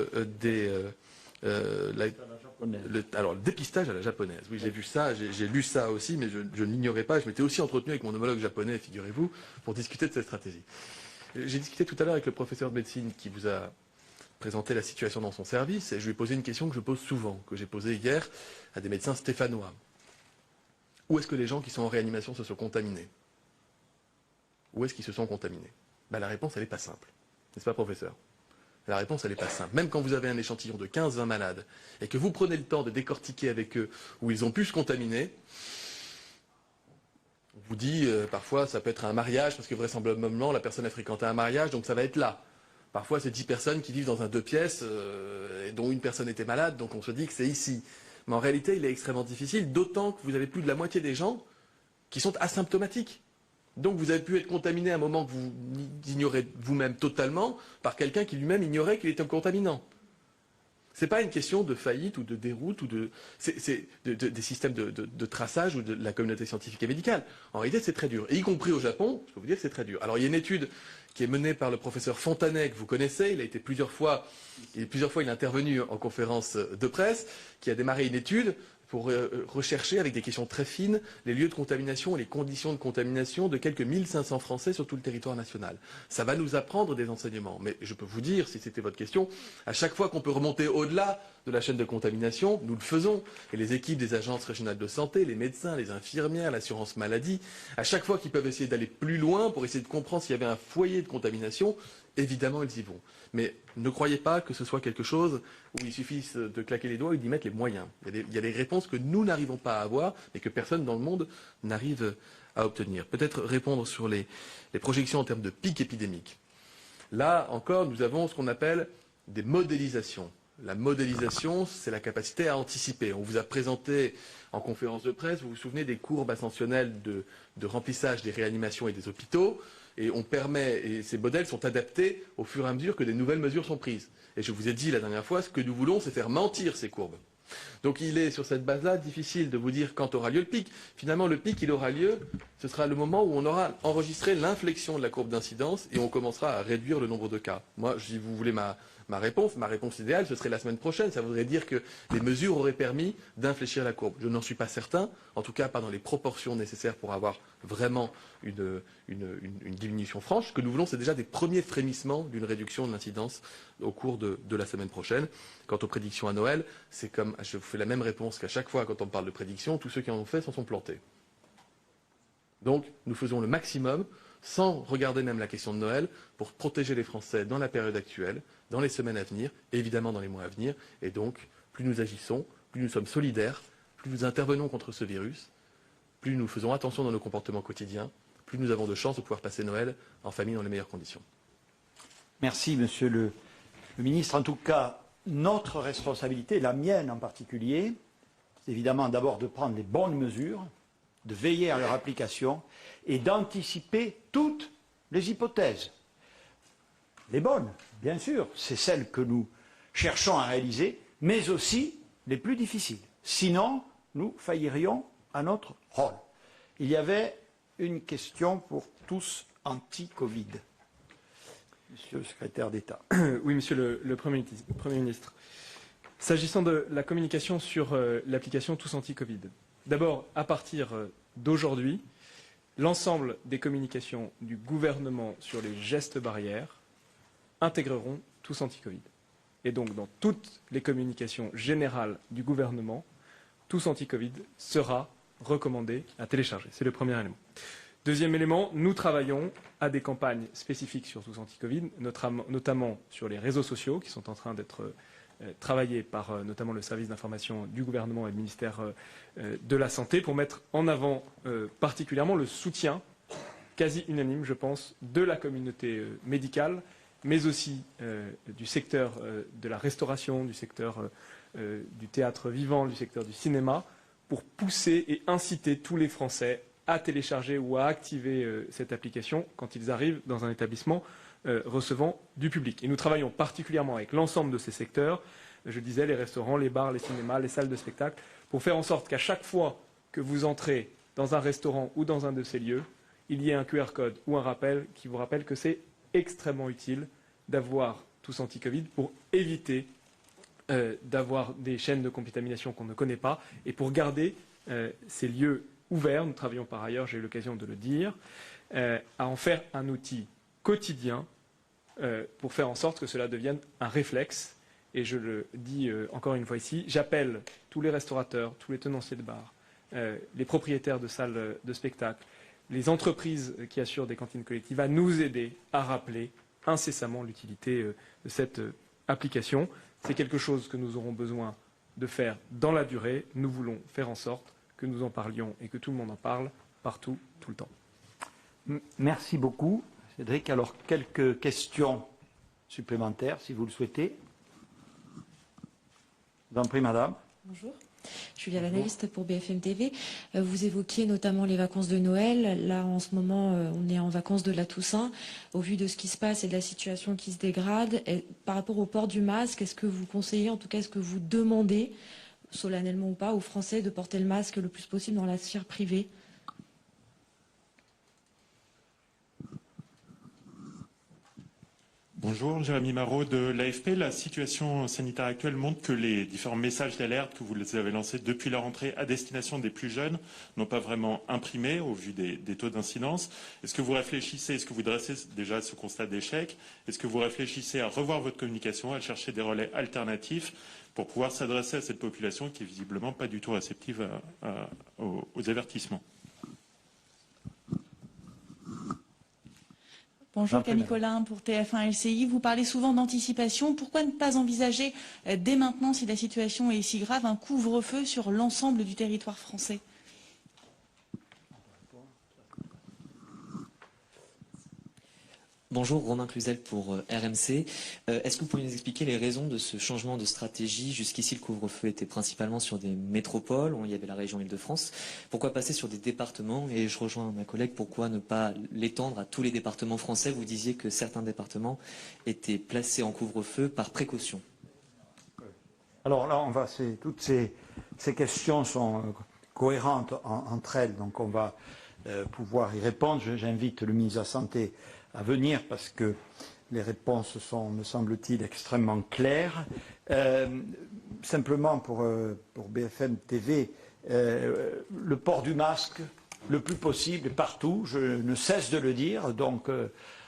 alors, le dépistage à la japonaise. Oui, j'ai vu ça, j'ai lu ça aussi, mais je ne l'ignorais pas. Je m'étais aussi entretenu avec mon homologue japonais, figurez-vous, pour discuter de cette stratégie. J'ai discuté tout à l'heure avec le professeur de médecine qui vous a présenté la situation dans son service, et je lui ai posé une question que je pose souvent, que j'ai posée hier à des médecins stéphanois. Où est-ce que les gens qui sont en réanimation se sont contaminés? Où est-ce qu'ils se sont contaminés? La réponse, elle n'est pas simple. N'est-ce pas, professeur? La réponse, elle n'est pas simple. Même quand vous avez un échantillon de 15-20 malades et que vous prenez le temps de décortiquer avec eux où ils ont pu se contaminer, On vous dit, parfois, ça peut être un mariage, parce que vraisemblablement, la personne a fréquenté un mariage, donc ça va être là. Parfois, c'est 10 personnes qui vivent dans un 2 pièces, et dont une personne était malade, donc on se dit que c'est ici. Mais en réalité, il est extrêmement difficile, d'autant que vous avez plus de la moitié des gens qui sont asymptomatiques. Donc vous avez pu être contaminé à un moment que vous ignorez vous-même totalement par quelqu'un qui lui-même ignorait qu'il était un contaminant. Ce n'est pas une question de faillite ou de déroute ou des systèmes de traçage ou de la communauté scientifique et médicale. En réalité, c'est très dur. Et y compris au Japon, je peux vous dire que c'est très dur. Alors il y a une étude qui est menée par le professeur Fontanet, que vous connaissez. Il a été plusieurs fois il est intervenu en conférence de presse, qui a démarré une étude pour rechercher avec des questions très fines les lieux de contamination et les conditions de contamination de quelques 1500 Français sur tout le territoire national. Ça va nous apprendre des enseignements. Mais je peux vous dire, si c'était votre question, à chaque fois qu'on peut remonter au-delà de la chaîne de contamination, nous le faisons. Et les équipes des agences régionales de santé, les médecins, les infirmières, l'assurance maladie, à chaque fois qu'ils peuvent essayer d'aller plus loin pour essayer de comprendre s'il y avait un foyer de contamination, évidemment, ils y vont. Mais ne croyez pas que ce soit quelque chose où il suffit de claquer les doigts et d'y mettre les moyens. Il y a des réponses que nous n'arrivons pas à avoir, mais que personne dans le monde n'arrive à obtenir. Peut-être répondre sur les projections en termes de pic épidémique. Là encore, nous avons ce qu'on appelle des modélisations. La modélisation, c'est la capacité à anticiper. On vous a présenté en conférence de presse, vous vous souvenez des courbes ascensionnelles de remplissage des réanimations et des hôpitaux. Et ces modèles sont adaptés au fur et à mesure que des nouvelles mesures sont prises. Et je vous ai dit la dernière fois, ce que nous voulons, c'est faire mentir ces courbes. Donc il est sur cette base-là difficile de vous dire quand aura lieu le pic. Finalement, le pic, il aura lieu, ce sera le moment où on aura enregistré l'inflexion de la courbe d'incidence et on commencera à réduire le nombre de cas. Moi, si vous voulez ma réponse idéale, ce serait la semaine prochaine. Ça voudrait dire que les mesures auraient permis d'infléchir la courbe. Je n'en suis pas certain, en tout cas pas dans les proportions nécessaires pour avoir vraiment une diminution franche. Ce que nous voulons, c'est déjà des premiers frémissements d'une réduction de l'incidence au cours de la semaine prochaine. Quant aux prédictions à Noël, c'est comme, je vous fais la même réponse qu'à chaque fois quand on parle de prédictions, tous ceux qui en ont fait s'en sont plantés. Donc, nous faisons le maximum, sans regarder même la question de Noël, pour protéger les Français dans la période actuelle, dans les semaines à venir, et évidemment dans les mois à venir. Et donc, plus nous agissons, plus nous sommes solidaires, plus nous intervenons contre ce virus, plus nous faisons attention dans nos comportements quotidiens, plus nous avons de chances de pouvoir passer Noël en famille dans les meilleures conditions. Merci, Monsieur le Ministre. En tout cas, notre responsabilité, la mienne en particulier, c'est évidemment d'abord de prendre les bonnes mesures, de veiller à leur application et d'anticiper toutes les hypothèses. Les bonnes, bien sûr, c'est celles que nous cherchons à réaliser, mais aussi les plus difficiles. Sinon, nous faillirions à notre rôle. Il y avait une question pour tous anti-Covid. Monsieur le secrétaire d'État. Oui, monsieur le Premier ministre. S'agissant de la communication sur l'application Tous Anti-Covid, d'abord, à partir d'aujourd'hui, l'ensemble des communications du gouvernement sur les gestes barrières intégreront Tous Anti-Covid. Et donc, dans toutes les communications générales du gouvernement, Tous Anti-Covid sera recommandé à télécharger. C'est le premier élément. Deuxième élément, nous travaillons à des campagnes spécifiques sur Tous Anti-Covid, notamment sur les réseaux sociaux qui sont en train d'être travaillés par notamment le service d'information du gouvernement et le ministère de la Santé pour mettre en avant particulièrement le soutien quasi unanime, je pense, de la communauté médicale, mais aussi du secteur de la restauration, du secteur du théâtre vivant, du secteur du cinéma, pour pousser et inciter tous les Français à télécharger ou à activer cette application quand ils arrivent dans un établissement recevant du public. Et nous travaillons particulièrement avec l'ensemble de ces secteurs, je disais les restaurants, les bars, les cinémas, les salles de spectacle, pour faire en sorte qu'à chaque fois que vous entrez dans un restaurant ou dans un de ces lieux, il y ait un QR code ou un rappel qui vous rappelle que c'est extrêmement utile d'avoir Tous Anti-Covid pour éviter d'avoir des chaînes de contamination qu'on ne connaît pas et pour garder ces lieux ouverts. Nous travaillons par ailleurs, j'ai eu l'occasion de le dire, à en faire un outil quotidien pour faire en sorte que cela devienne un réflexe. Et je le dis encore une fois ici, j'appelle tous les restaurateurs, tous les tenanciers de bars, les propriétaires de salles de spectacle, les entreprises qui assurent des cantines collectives à nous aider à rappeler incessamment l'utilité de cette application. C'est quelque chose que nous aurons besoin de faire dans la durée. Nous voulons faire en sorte que nous en parlions et que tout le monde en parle partout, tout le temps. Merci beaucoup, Cédric. Alors, quelques questions supplémentaires, si vous le souhaitez. Je vous en prie, madame. Bonjour. Julia, l'analyste pour BFM TV. Vous évoquiez notamment les vacances de Noël. Là, en ce moment, on est en vacances de la Toussaint. Au vu de ce qui se passe et de la situation qui se dégrade, par rapport au port du masque, est-ce que vous conseillez, en tout cas, est-ce que vous demandez, solennellement ou pas, aux Français de porter le masque le plus possible dans la sphère privée ? Bonjour, Jérémy Marot de l'AFP. La situation sanitaire actuelle montre que les différents messages d'alerte que vous avez lancés depuis la rentrée à destination des plus jeunes n'ont pas vraiment imprimé au vu des taux d'incidence. Est-ce que vous réfléchissez, est-ce que vous dressez déjà ce constat d'échec? Est-ce que vous réfléchissez à revoir votre communication, à chercher des relais alternatifs pour pouvoir s'adresser à cette population qui est visiblement pas du tout réceptive aux avertissements? Bonjour, Camille Collin pour TF1 LCI. Vous parlez souvent d'anticipation. Pourquoi ne pas envisager dès maintenant, si la situation est si grave, un couvre-feu sur l'ensemble du territoire français? Bonjour, Romain Cluzel pour RMC. Est-ce que vous pouvez nous expliquer les raisons de ce changement de stratégie? Jusqu'ici, le couvre-feu était principalement sur des métropoles, il y avait la région Île-de-France. Pourquoi passer sur des départements? Et je rejoins ma collègue, pourquoi ne pas l'étendre à tous les départements français? Vous disiez que certains départements étaient placés en couvre-feu par précaution. Alors là, toutes ces questions sont cohérentes entre elles, donc on va pouvoir y répondre. J'invite le ministre de la Santé à venir parce que les réponses sont, me semble-t-il, extrêmement claires. Simplement pour BFM TV, le port du masque le plus possible partout, je ne cesse de le dire, donc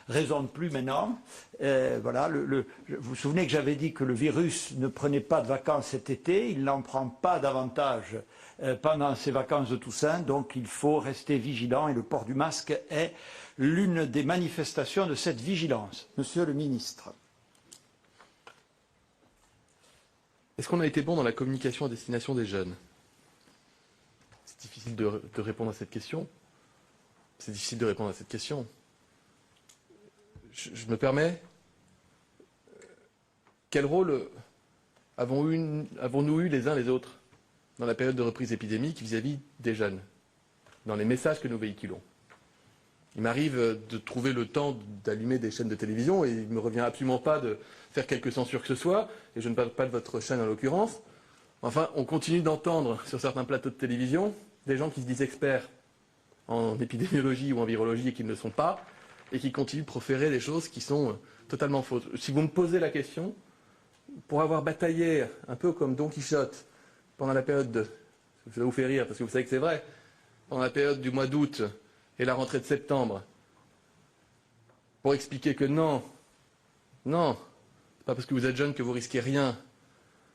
raison de plus maintenant. Voilà, vous vous souvenez que j'avais dit que le virus ne prenait pas de vacances cet été, il n'en prend pas davantage pendant ces vacances de Toussaint, donc il faut rester vigilant et le port du masque est l'une des manifestations de cette vigilance. Monsieur le ministre. Est-ce qu'on a été bon dans la communication à destination des jeunes? C'est difficile de répondre à cette question. C'est difficile de répondre à cette question. Je me permets. Quel rôle avons-nous eu les uns les autres dans la période de reprise épidémique vis-à-vis des jeunes, dans les messages que nous véhiculons? Il m'arrive de trouver le temps d'allumer des chaînes de télévision et il ne me revient absolument pas de faire quelque censure que ce soit, et je ne parle pas de votre chaîne en l'occurrence. Enfin, on continue d'entendre sur certains plateaux de télévision des gens qui se disent experts en épidémiologie ou en virologie et qui ne le sont pas, et qui continuent de proférer des choses qui sont totalement fausses. Si vous me posez la question, pour avoir bataillé un peu comme Don Quichotte pendant la période de... Ça vous fait rire parce que vous savez que c'est vrai. Pendant la période du mois d'août et la rentrée de septembre, pour expliquer que non, c'est pas parce que vous êtes jeune que vous risquez rien.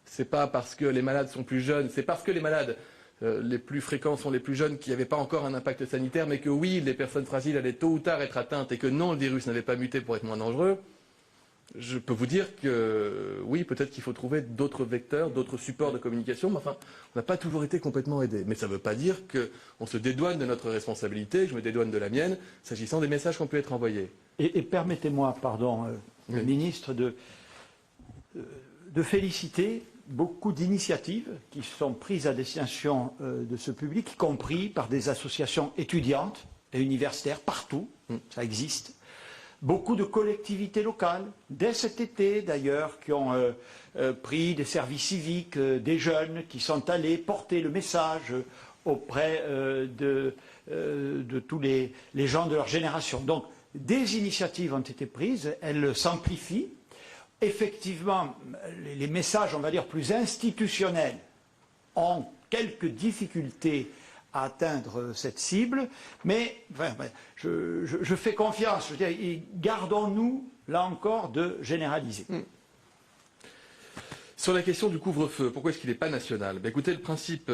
C'est pas parce que les malades sont plus jeunes, c'est parce que les malades les plus fréquents sont les plus jeunes qui n'avaient pas encore un impact sanitaire, mais que oui, les personnes fragiles allaient tôt ou tard être atteintes et que non, le virus n'avait pas muté pour être moins dangereux. Je peux vous dire que oui, peut-être qu'il faut trouver d'autres vecteurs, d'autres supports de communication, mais enfin, on n'a pas toujours été complètement aidés. Mais ça ne veut pas dire qu'on se dédouane de notre responsabilité, que je me dédouane de la mienne, s'agissant des messages qui ont pu être envoyés. Et permettez-moi, pardon, oui. le ministre, de féliciter beaucoup d'initiatives qui sont prises à destination de ce public, y compris par des associations étudiantes et universitaires, partout, ça existe. Beaucoup de collectivités locales, dès cet été d'ailleurs, qui ont pris des services civiques, des jeunes qui sont allés porter le message auprès de tous les gens de leur génération. Donc, des initiatives ont été prises, elles s'amplifient. Effectivement, les messages, on va dire, plus institutionnels ont quelques difficultés à atteindre cette cible, mais enfin, je fais confiance. Je veux dire, gardons-nous, là encore, de généraliser. Sur la question du couvre-feu, pourquoi est-ce qu'il n'est pas national? Écoutez, le principe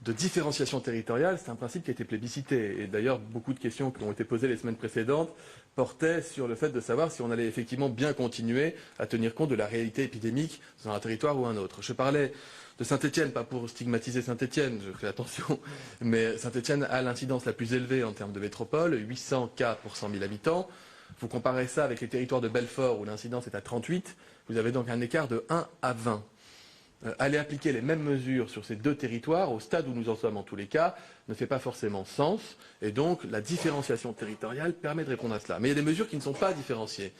de différenciation territoriale, c'est un principe qui a été plébiscité. Et d'ailleurs, beaucoup de questions qui ont été posées les semaines précédentes portaient sur le fait de savoir si on allait effectivement bien continuer à tenir compte de la réalité épidémique dans un territoire ou un autre. Je parlais de Saint-Étienne, pas pour stigmatiser Saint-Étienne, je fais attention, mais Saint-Étienne a l'incidence la plus élevée en termes de métropole, 800 cas pour 100 000 habitants. Vous comparez ça avec les territoires de Belfort où l'incidence est à 38, vous avez donc un écart de 1 à 20. Aller appliquer les mêmes mesures sur ces deux territoires, au stade où nous en sommes en tous les cas, ne fait pas forcément sens. Et donc, la différenciation territoriale permet de répondre à cela. Mais il y a des mesures qui ne sont pas différenciées.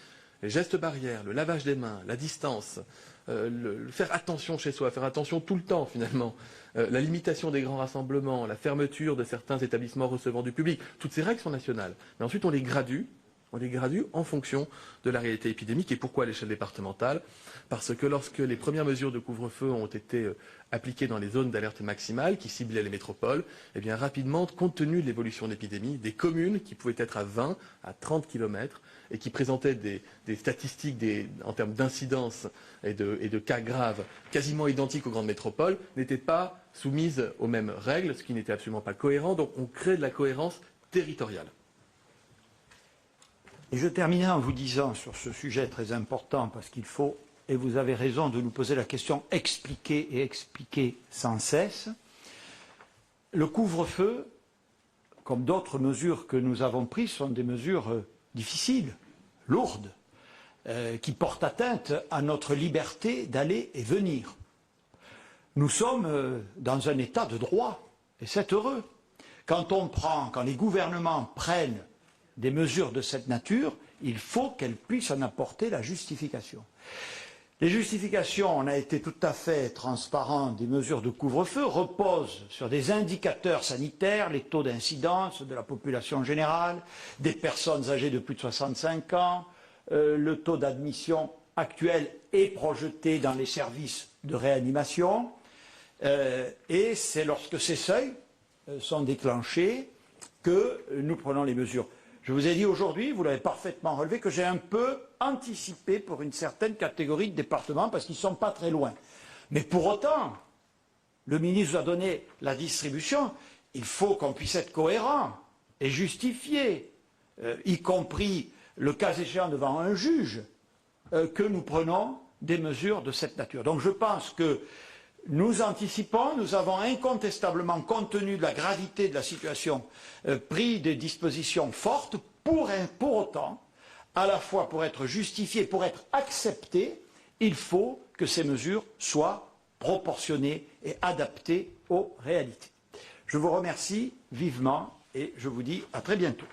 Les gestes barrières, le lavage des mains, la distance, faire attention chez soi, faire attention tout le temps finalement, la limitation des grands rassemblements, la fermeture de certains établissements recevant du public, toutes ces règles sont nationales. Mais ensuite, on les gradue en fonction de la réalité épidémique. Et pourquoi à l'échelle départementale? Parce que lorsque les premières mesures de couvre-feu ont été appliquées dans les zones d'alerte maximale qui ciblaient les métropoles, eh bien rapidement, compte tenu de l'évolution de l'épidémie, des communes qui pouvaient être à 20, à 30 km et qui présentaient des statistiques en termes d'incidence et de cas graves quasiment identiques aux grandes métropoles, n'étaient pas soumises aux mêmes règles, ce qui n'était absolument pas cohérent. Donc on crée de la cohérence territoriale. Et je terminerai en vous disant sur ce sujet très important, parce qu'il faut, et vous avez raison de nous poser la question, expliquer et expliquer sans cesse. Le couvre-feu, comme d'autres mesures que nous avons prises, sont des mesures difficiles, lourdes, qui portent atteinte à notre liberté d'aller et venir. Nous sommes dans un état de droit, et c'est heureux. Quand les gouvernements prennent des mesures de cette nature, il faut qu'elles puissent en apporter la justification. Les justifications, on a été tout à fait transparent, des mesures de couvre-feu reposent sur des indicateurs sanitaires, les taux d'incidence de la population générale, des personnes âgées de plus de 65 ans, le taux d'admission actuel et projeté dans les services de réanimation, et c'est lorsque ces seuils sont déclenchés que nous prenons les mesures. Je vous ai dit aujourd'hui, vous l'avez parfaitement relevé, que j'ai un peu anticipé pour une certaine catégorie de départements parce qu'ils ne sont pas très loin. Mais pour autant, le ministre vous a donné la distribution, il faut qu'on puisse être cohérent et justifier, y compris le cas échéant devant un juge, que nous prenons des mesures de cette nature. Donc je pense que nous anticipons, nous avons incontestablement, compte tenu de la gravité de la situation, pris des dispositions fortes pour autant, à la fois pour être justifiées, pour être acceptées, il faut que ces mesures soient proportionnées et adaptées aux réalités. Je vous remercie vivement et je vous dis à très bientôt.